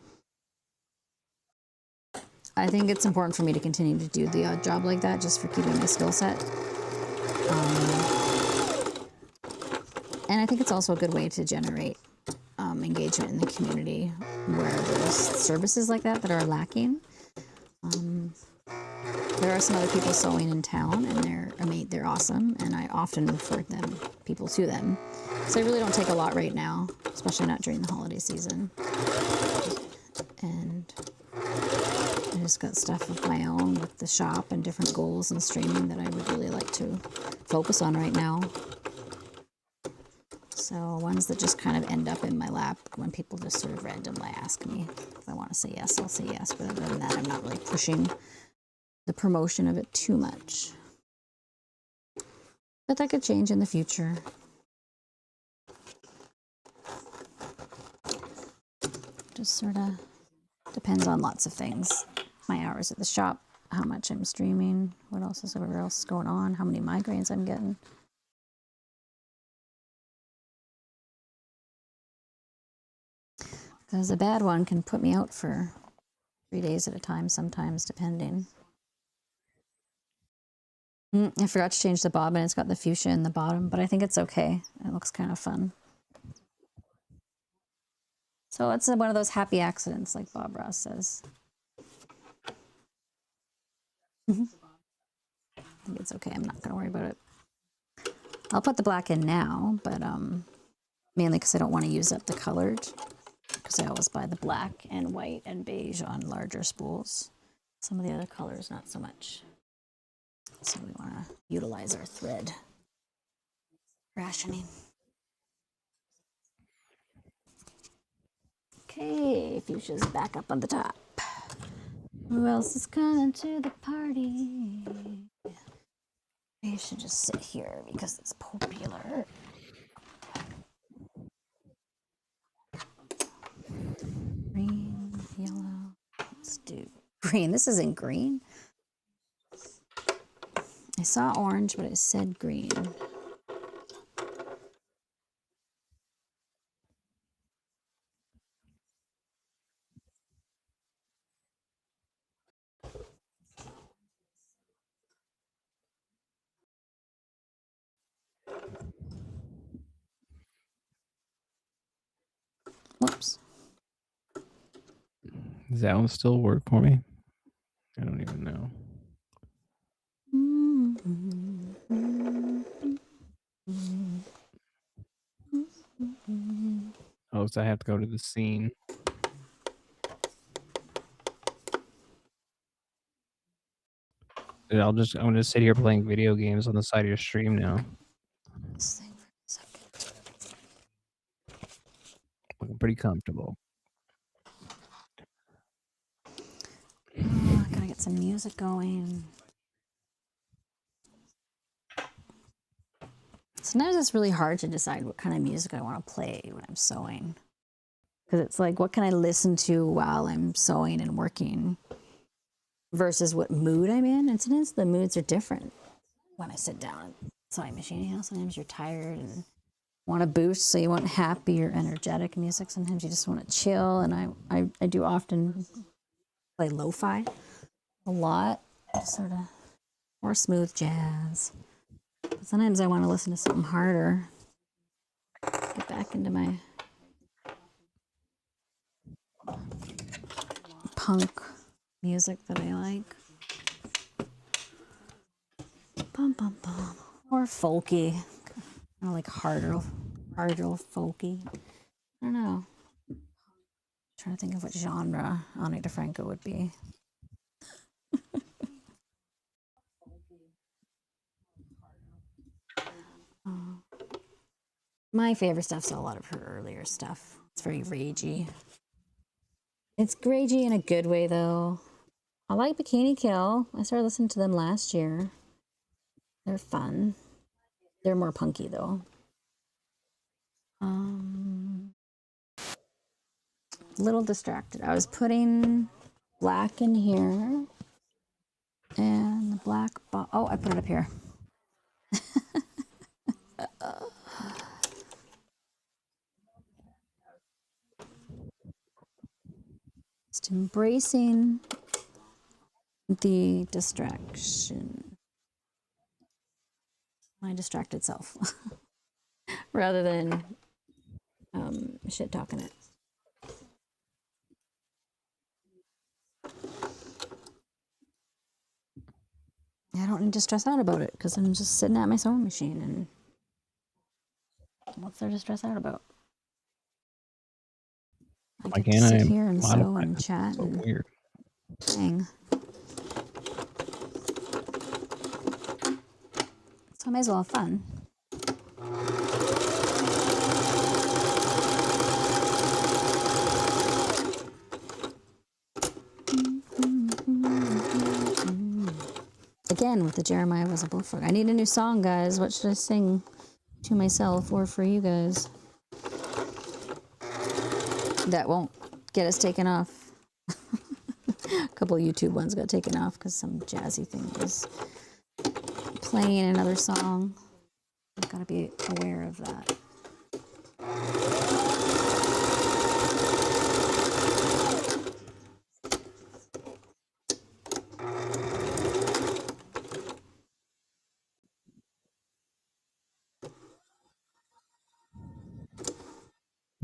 I think it's important for me to continue to do the odd job like that just for keeping my skill set. And I think it's also a good way to generate engagement in the community where there's services like that are lacking. There are some other people sewing in town, and they're awesome, and I often refer people to them. So I really don't take a lot right now, especially not during the holiday season. And I just got stuff of my own with the shop and different goals and streaming that I would really like to focus on right now. So ones that just kind of end up in my lap when people just sort of randomly ask me if I want to say yes, I'll say yes. But other than that, I'm not really pushing the promotion of it too much. But that could change in the future. Just sort of depends on lots of things. My hours at the shop, how much I'm streaming, what else is going on, how many migraines I'm getting. Because a bad one can put me out for 3 days at a time, sometimes, depending. I forgot to change the bobbin. It's got the fuchsia in the bottom, but I think it's okay. It looks kind of fun. So it's one of those happy accidents, like Bob Ross says. I think it's okay. I'm not going to worry about it. I'll put the black in now, but mainly because I don't want to use up the colored. Because I always buy the black and white and beige on larger spools. Some of the other colors, not so much. So we want to utilize our thread rationing. Okay, fuchsia's back up on the top. Who else is coming to the party? We should just sit here because it's popular. Green, yellow. Let's do green. This isn't green. I saw orange, but it said green. Whoops. Does that one still work for me? I don't even know. Oh, so I have to go to the scene. I'm gonna sit here playing video games on the side of your stream now. Looking pretty comfortable. Oh, I gotta get some music going. Sometimes it's really hard to decide what kind of music I want to play when I'm sewing. Because it's like, what can I listen to while I'm sewing and working versus what mood I'm in? And sometimes the moods are different when I sit down at the sewing machine. You know, sometimes you're tired and want to boost, so you want happy or energetic music. Sometimes you just want to chill, and I do often play lo-fi a lot, sort of, or smooth jazz. But sometimes I want to listen to something harder. Get back into my punk music that I like. Bum bum bum. Or folky. I like harder folky. I don't know. I'm trying to think of what genre Ani DeFranco would be. My favorite stuff's a lot of her earlier stuff. It's very ragey. It's ragey in a good way, though. I like Bikini Kill. I started listening to them last year. They're fun. They're more punky, though. Little distracted. I was putting black in here. And the black... oh, I put it up here. Just embracing the distraction. My distracted self. Rather than shit talking it. I don't need to stress out about it because I'm just sitting at my sewing machine, and what's there to stress out about? I Why get to can't sit I here and sew modify and this? chat So and weird. hang. So I may as well have fun. Again, with the Jeremiah Was a Bullfrog. I need a new song, guys. What should I sing to myself or for you guys? That won't get us taken off. A couple of YouTube ones got taken off because some jazzy thing was playing another song. I've got to be aware of that.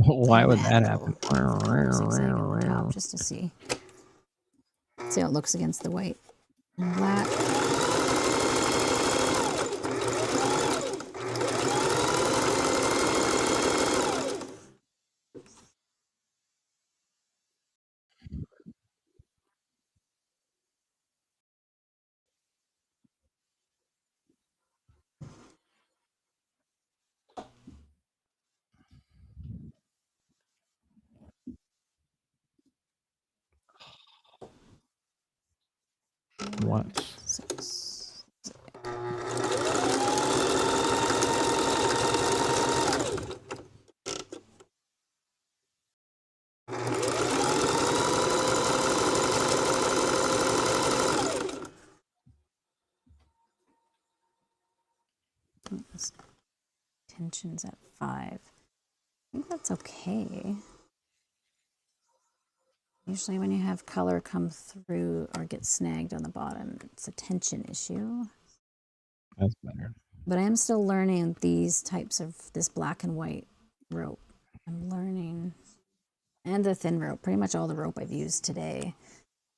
Why would that happen? Zigzag on the top just to see how it looks against the white and black. What? 6. Tension's at 5. I think that's okay. Usually when you have color come through or get snagged on the bottom, it's a tension issue. That's better. But I am still learning these types of this black and white rope. I'm learning, and the thin rope. Pretty much all the rope I've used today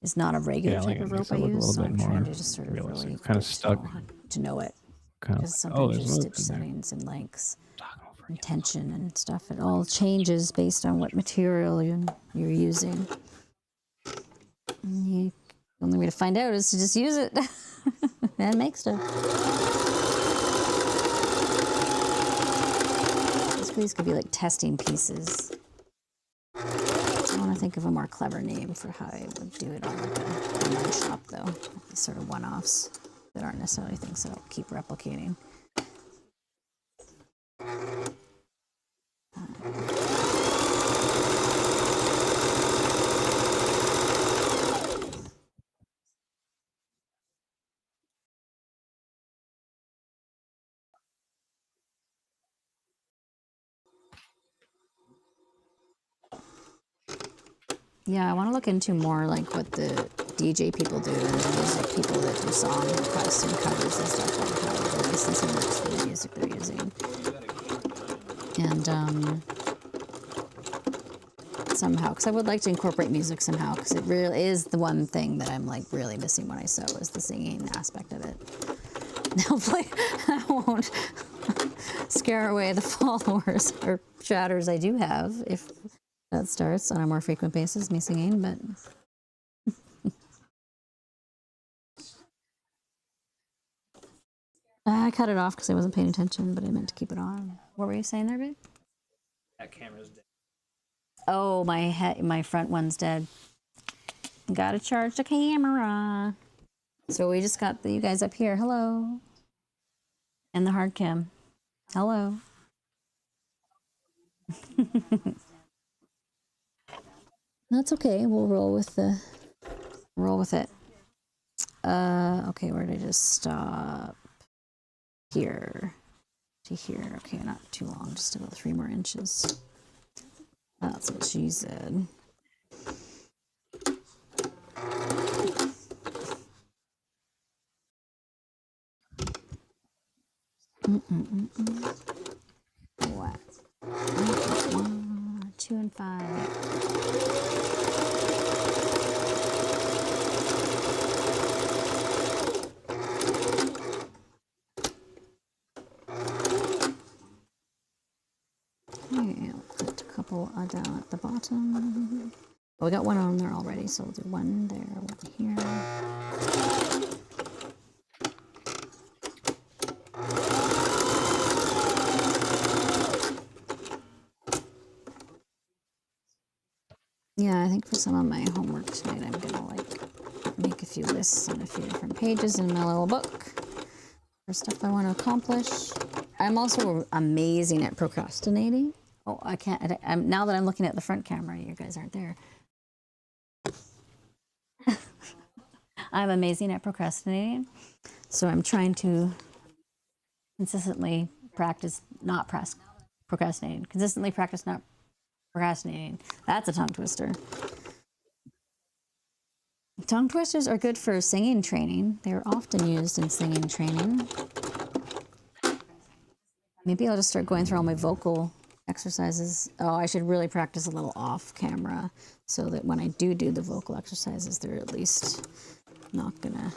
is not a regular Yeah, like type it of makes rope it I look a use. little So bit I'm trying more to just sort of realistic. really It's kind of get stuck. to know it. Kind of Because like, sometimes your there's stitch movement there. settings and lengths and tension and stuff, it all changes based on what material you're using. And the only way to find out is to just use it and make stuff. These could be like testing pieces. I want to think of a more clever name for how I would do it on like a online shop, though. These sort of one-offs that aren't necessarily things that I'll keep replicating. Yeah, I want to look into more like what the DJ people do and the music people that do song requests and covers and stuff, like how the licensing works for the music they're using. And somehow, because I would like to incorporate music somehow, because it really is the one thing that I'm like really missing when I sew is the singing aspect of it. Hopefully, I won't scare away the followers or chatters I do have if that starts on a more frequent basis, me singing, but I cut it off because I wasn't paying attention, but I meant to keep it on. What were you saying there, babe? That camera's dead. Oh, my front one's dead. Gotta charge the camera. So we just got you guys up here. Hello. And the hard cam. Hello. That's okay. We'll roll with it. Okay, where did I just stop? Here to here. Okay, not too long, just about 3 more inches. That's what she said. What? 1, 2, and 5. Okay, I'll put a couple down at the bottom. Oh, we got one on there already, so we'll do one there, one here. Yeah, I think for some of my homework tonight, I'm gonna like make a few lists on a few different pages in my little book for stuff I want to accomplish. I'm also amazing at procrastinating. Oh, I can't. Now that I'm looking at the front camera, you guys aren't there. I'm amazing at procrastinating, so I'm trying to consistently practice not procrastinating. Consistently practice not procrastinating. That's a tongue twister. Tongue twisters are good for singing training. They're often used in singing training. Maybe I'll just start going through all my vocal exercises. Oh, I should really practice a little off camera so that when I do the vocal exercises, they're at least not gonna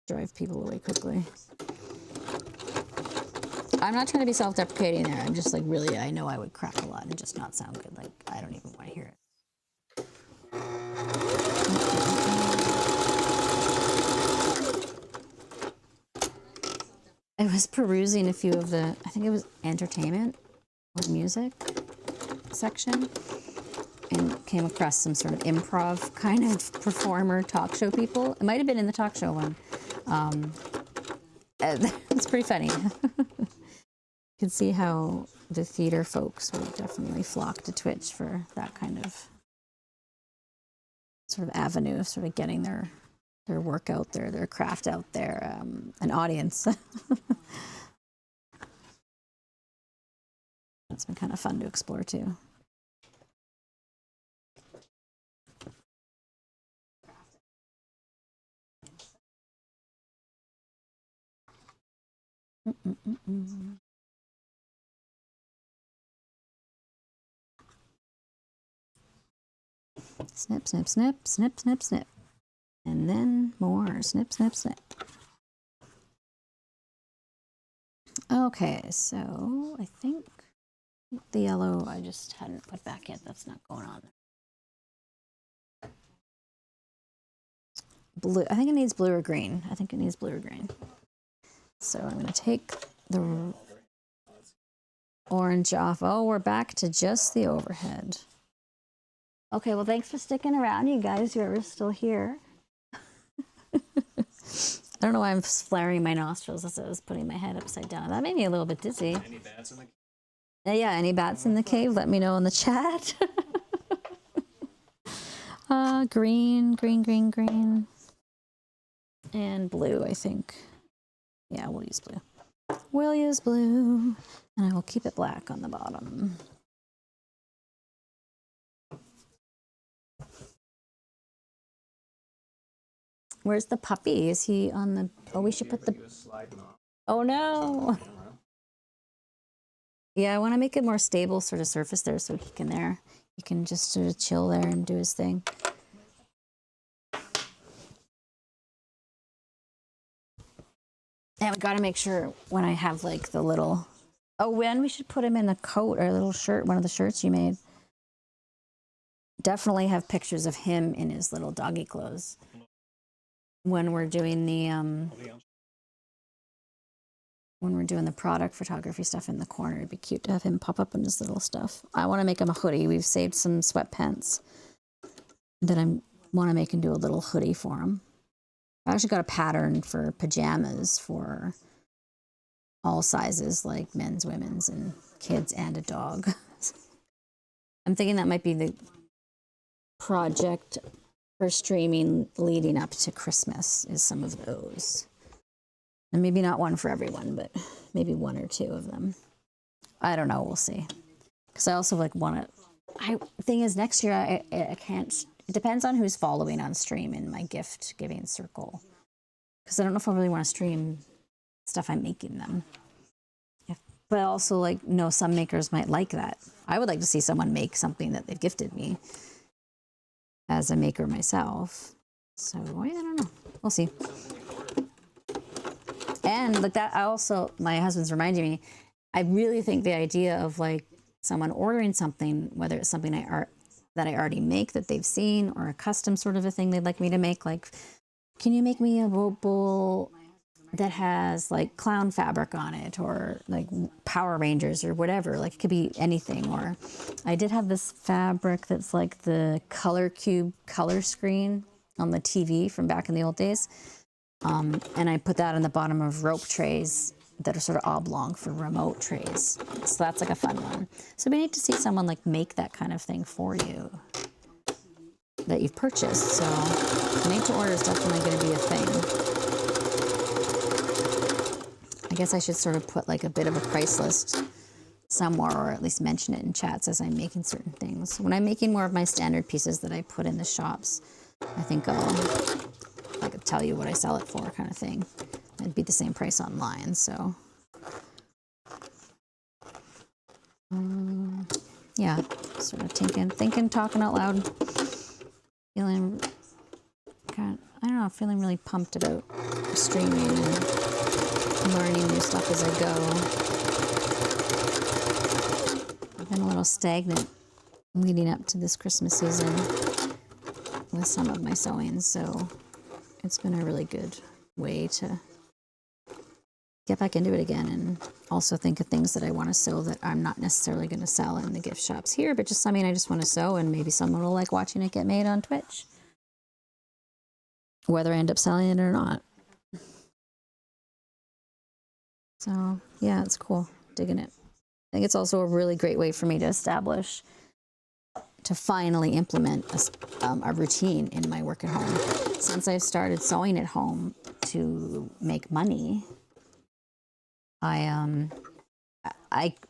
drive people away quickly. I'm not trying to be self-deprecating there. I'm just like, really, I know I would crack a lot and just not sound good. Like, I don't even want to hear it. I was perusing a few of the, I think it was entertainment or music section, and came across some sort of improv kind of performer talk show people. It might have been in the talk show one. It's pretty funny. You can see how the theater folks would definitely flock to Twitch for that kind of sort of avenue of sort of getting their work out there, their craft out there, an audience. That's been kind of fun to explore too. Snip, snip, snip, snip, snip, snip. And then more. Snip, snip, snip. Okay, so I think the yellow I just hadn't put back yet. That's not going on. Blue. I think it needs blue or green. I think it needs blue or green. So I'm going to take the orange off. Oh, we're back to just the overhead. Okay, well, thanks for sticking around, you guys, whoever's still here. I don't know why I'm flaring my nostrils as I was putting my head upside down. That made me a little bit dizzy. Any bats in the cave? Yeah, any bats in the cave? Let me know in the chat. Green, green, green, green. And blue, I think. Yeah, we'll use blue. We'll use blue. And I will keep it black on the bottom. Where's the puppy? Is he on the? Oh, we should put the. Oh no. Yeah, I want to make a more stable sort of surface there, so he can there. He can just sort of chill there and do his thing. And we got to make sure when I have like the little. Oh, when we should put him in a coat or a little shirt, one of the shirts you made. Definitely have pictures of him in his little doggy clothes when we're doing the product photography stuff in the corner. It'd be cute to have him pop up in his little stuff. I want to make him a hoodie. We've saved some sweatpants that I want to make and do a little hoodie for him. I actually got a pattern for pajamas for all sizes, like men's, women's, and kids, and a dog. I'm thinking that might be the project for streaming leading up to Christmas, is some of those. And maybe not one for everyone, but maybe one or two of them. I don't know, we'll see. Because I also like want to, thing is next year I can't, it depends on who's following on stream in my gift giving circle. Because I don't know if I really want to stream stuff I'm making them. But also like, no, some makers might like that. I would like to see someone make something that they've gifted me as a maker myself. So I don't know, we'll see. And like that, I also, my husband's reminding me, I really think the idea of like someone ordering something, whether it's something that I already make that they've seen, or a custom sort of a thing they'd like me to make, like, can you make me a bowl that has like clown fabric on it, or like Power Rangers or whatever, like it could be anything. Or I did have this fabric that's like the Color Cube color screen on the TV from back in the old days. And I put that on the bottom of rope trays that are sort of oblong for remote trays. So that's like a fun one. So we need to see someone like make that kind of thing for you that you've purchased. So made to order is definitely going to be a thing. I guess I should sort of put like a bit of a price list somewhere, or at least mention it in chats as I'm making certain things. When I'm making more of my standard pieces that I put in the shops, I think I'll like tell you what I sell it for, kind of thing. It'd be the same price online, so yeah, sort of thinking, talking out loud, feeling kind of, I don't know, feeling really pumped about streaming and learning new stuff as I go. I've been a little stagnant leading up to this Christmas season with some of my sewing, so it's been a really good way to get back into it again, and also think of things that I want to sew that I'm not necessarily going to sell in the gift shops here, but just something I just want to sew, and maybe someone will like watching it get made on Twitch, whether I end up selling it or not. So yeah, it's cool, digging it. I think it's also a really great way for me to finally implement a routine in my work at home. Since I've started sewing at home to make money, I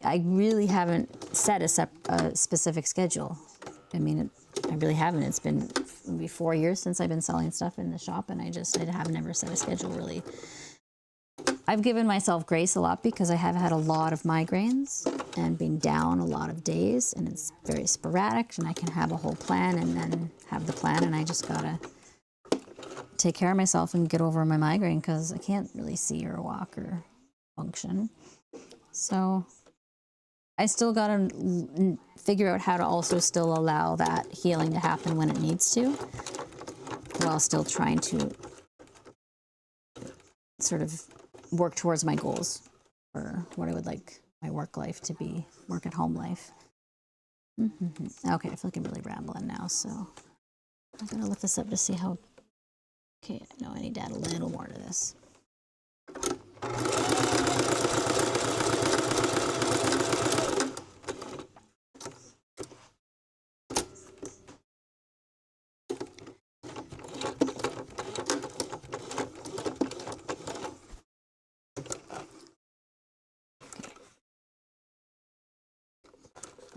really haven't set a specific schedule. I mean, I really haven't. It's been maybe 4 years since I've been selling stuff in the shop, and I have never set a schedule really. I've given myself grace a lot because I have had a lot of migraines and been down a lot of days, and it's very sporadic, and I can have a whole plan and then have the plan, and I just gotta take care of myself and get over my migraine because I can't really see or walk or function. So I still gotta figure out how to also still allow that healing to happen when it needs to, while still trying to sort of work towards my goals for what I would like my work life to be, work at home life. Okay, I feel like I'm really rambling now, so I'm gonna look this up to see how. Okay, no, I need to add a little more to this.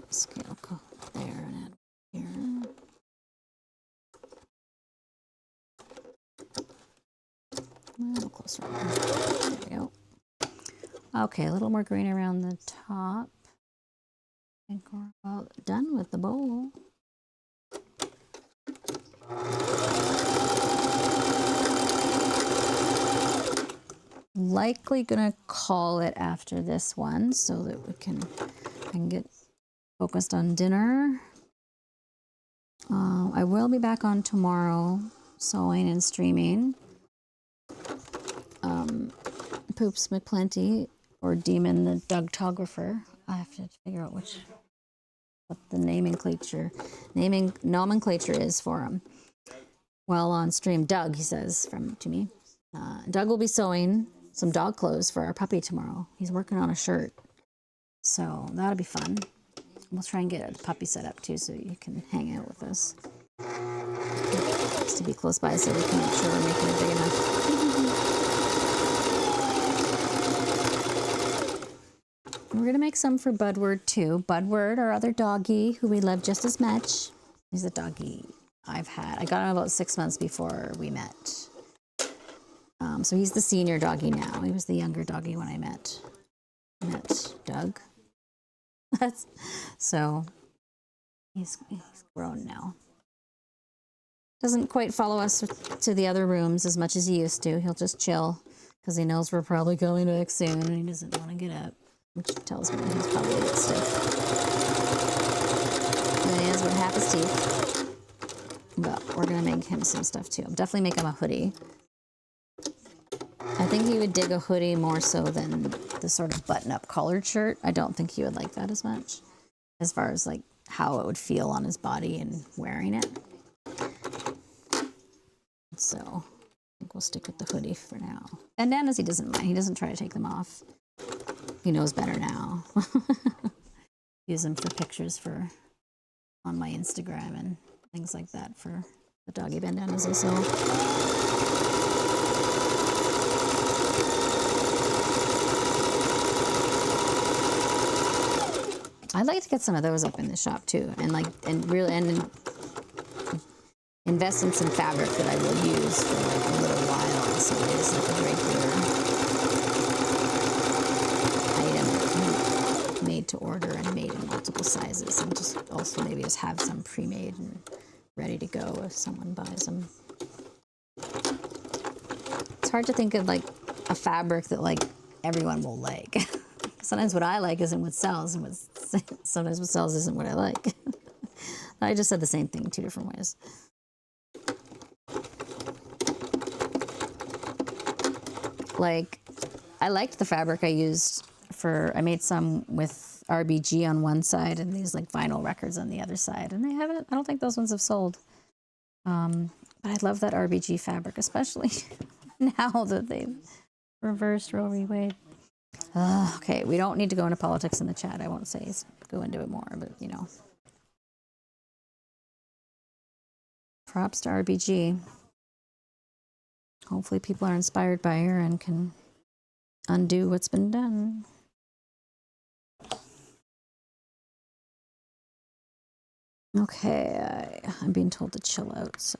Scale there and add here. A little closer. There we go. Okay, a little more green around the top. I think we're about done with the bowl. Likely gonna call it after this one so that I can get focused on dinner. I will be back on tomorrow, sewing and streaming. Poops McPlenty or Demon the Dougtographer. I have to figure out what the nomenclature is for him. Well, on stream, Doug, he says to me, Doug will be sewing some dog clothes for our puppy tomorrow. He's working on a shirt, so that'll be fun. We'll try and get a puppy set up too, so you can hang out with us. Just to be close by, so we can make sure we're making it big enough. We're gonna make some for Budward too. Budward, our other doggy, who we love just as much. He's a doggy I got him about 6 months before we met. So he's the senior doggy now. He was the younger doggy when I met Doug. So he's grown now. Doesn't quite follow us to the other rooms as much as he used to. He'll just chill because he knows we're probably going back soon and he doesn't want to get up, which tells me he's probably a bit stiff. And he has about half his teeth. But we're going to make him some stuff too. I'll definitely make him a hoodie. I think he would dig a hoodie more so than the sort of button-up collared shirt. I don't think he would like that as much, as far as like how it would feel on his body and wearing it. So I think we'll stick with the hoodie for now. Bandanas he doesn't mind. He doesn't try to take them off. He knows better now. Use them for pictures on my Instagram and things like that for the doggy bandanas I sell. I'd like to get some of those up in the shop too, and invest in some fabric that I will use for like a little while, so it is like a regular item made to order and made in multiple sizes, and just also maybe just have some pre-made and ready to go if someone buys them. It's hard to think of like a fabric that like everyone will like. Sometimes what I like isn't what sells, and sometimes what sells isn't what I like. I just said the same thing 2 different ways. Like, I liked the fabric I used I made some with RBG on one side and these like vinyl records on the other side, and I don't think those ones have sold. But I love that RBG fabric, especially now that they've reversed Roe v. Wade. Okay, we don't need to go into politics in the chat. I won't go into it more, but you know. Props to RBG. Hopefully people are inspired by her and can undo what's been done. Okay, I'm being told to chill out, so.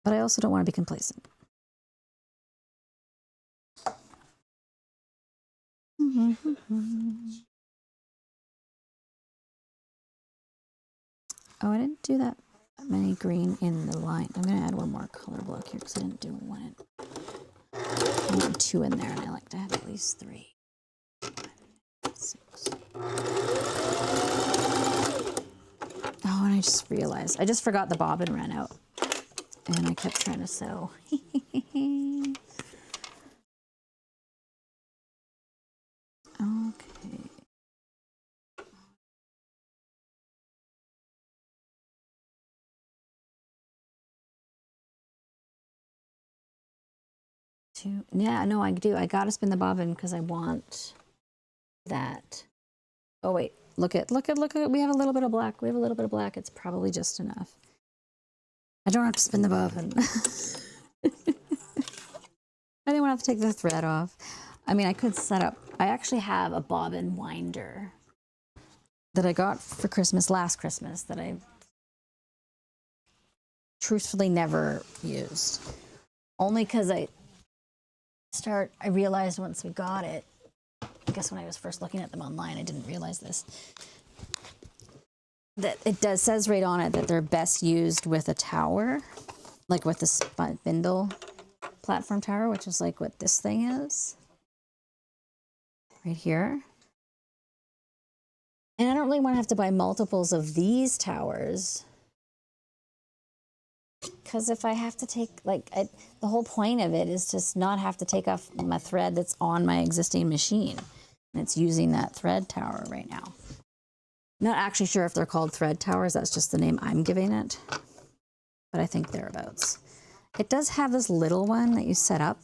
But I also don't want to be complacent. Oh, I didn't do that many green in the line. I'm going to add one more color block here because I didn't do one. I want 2 in there, and I like to have at least 3. 5, 6. Oh, and I just realized. I just forgot the bobbin ran out. And I kept trying to sew. Okay. Yeah, no, I do. I gotta spin the bobbin because I want that. Oh wait, look at. We have a little bit of black. It's probably just enough. I don't have to spin the bobbin. I didn't want to have to take the thread off. I mean, I could set up. I actually have a bobbin winder that I got for Christmas last Christmas that I truthfully never used. Only because I realized once we got it, I guess when I was first looking at them online, I didn't realize this, that it says right on it that they're best used with a tower, like with the spindle platform tower, which is like what this thing is right here. And I don't really want to have to buy multiples of these towers, because if I have to take, like, the whole point of it is to not have to take off my thread that's on my existing machine. And it's using that thread tower right now. Not actually sure if they're called thread towers. That's just the name I'm giving it. But I think thereabouts. It does have this little one that you set up.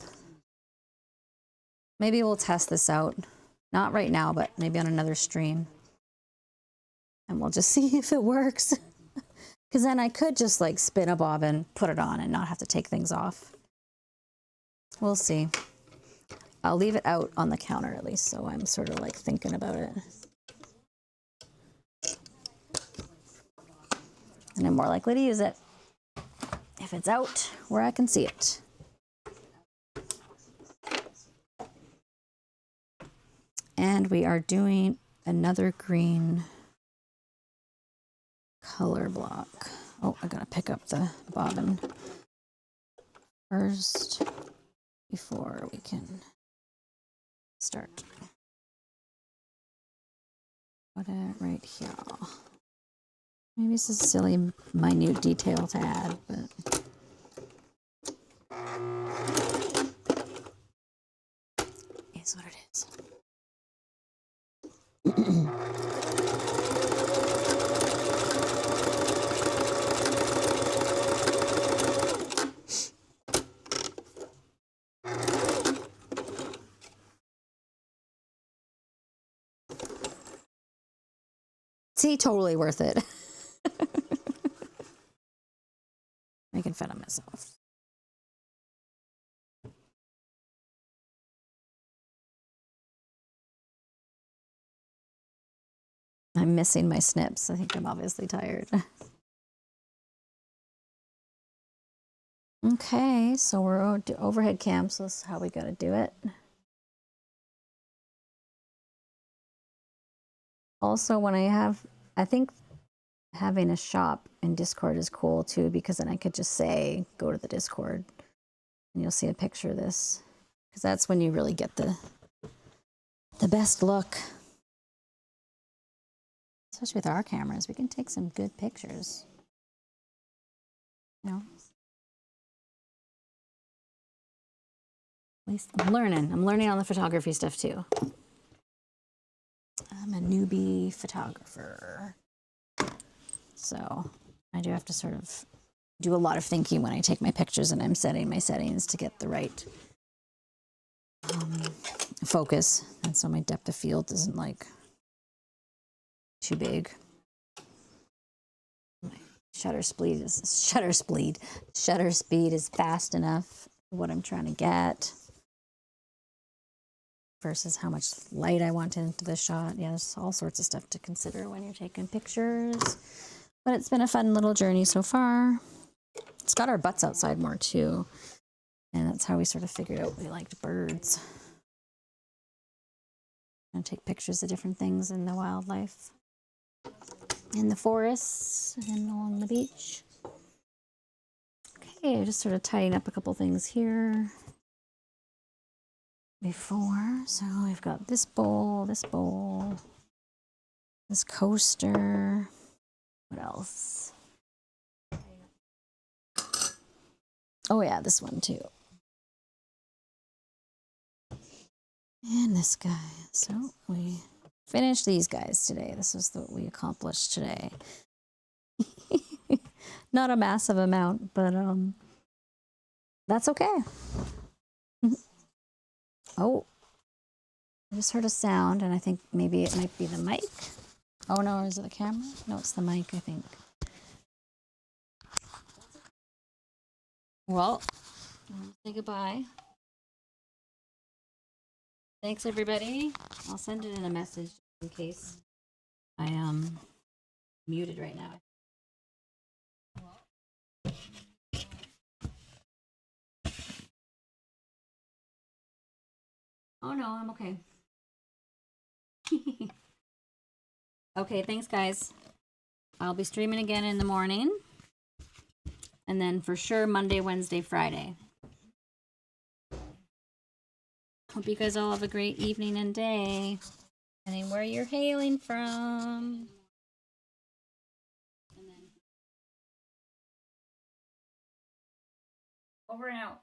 Maybe we'll test this out. Not right now, but maybe on another stream. And we'll just see if it works. Because then I could just like spin a bobbin, put it on, and not have to take things off. We'll see. I'll leave it out on the counter at least, so I'm sort of like thinking about it. And I'm more likely to use it if it's out where I can see it. And we are doing another green color block. Oh, I gotta pick up the bobbin first before we can start. Put it right here. Maybe this is a silly, minute detail to add, but it's what it is. See, totally worth it. Making fun of myself. I'm missing my snips. I think I'm obviously tired. Okay, so we're overhead cam, so this is how we gotta do it. Also, when I think having a shop in Discord is cool too, because then I could just say, go to the Discord and you'll see a picture of this. Because that's when you really get the best look. Especially with our cameras, we can take some good pictures. You know? At least I'm learning on the photography stuff too. I'm a newbie photographer. So I do have to sort of do a lot of thinking when I take my pictures, and I'm setting my settings to get the right focus. And so my depth of field isn't like too big. My shutter speed is fast enough for what I'm trying to get versus how much light I want into the shot. Yeah, there's all sorts of stuff to consider when you're taking pictures. But it's been a fun little journey so far. It's got our butts outside more too. And that's how we sort of figured out we liked birds. And take pictures of different things in the wildlife. In the forests and along the beach. Okay, just sort of tidying up a couple things here. Before, so we've got this bowl, this coaster. What else? Oh yeah, this one too. And this guy. So we finished these guys today. This is what we accomplished today. Not a massive amount, but that's okay. Oh, I just heard a sound, and I think maybe it might be the mic. Oh no, is it the camera? No, it's the mic, I think. Well, I'll say goodbye. Thanks, everybody. I'll send it in a message in case I am muted right now. Oh no, I'm okay. Okay, thanks guys. I'll be streaming again in the morning. And then for sure Monday, Wednesday, Friday. Hope you guys all have a great evening and day. Depending where you're hailing from. Over and out.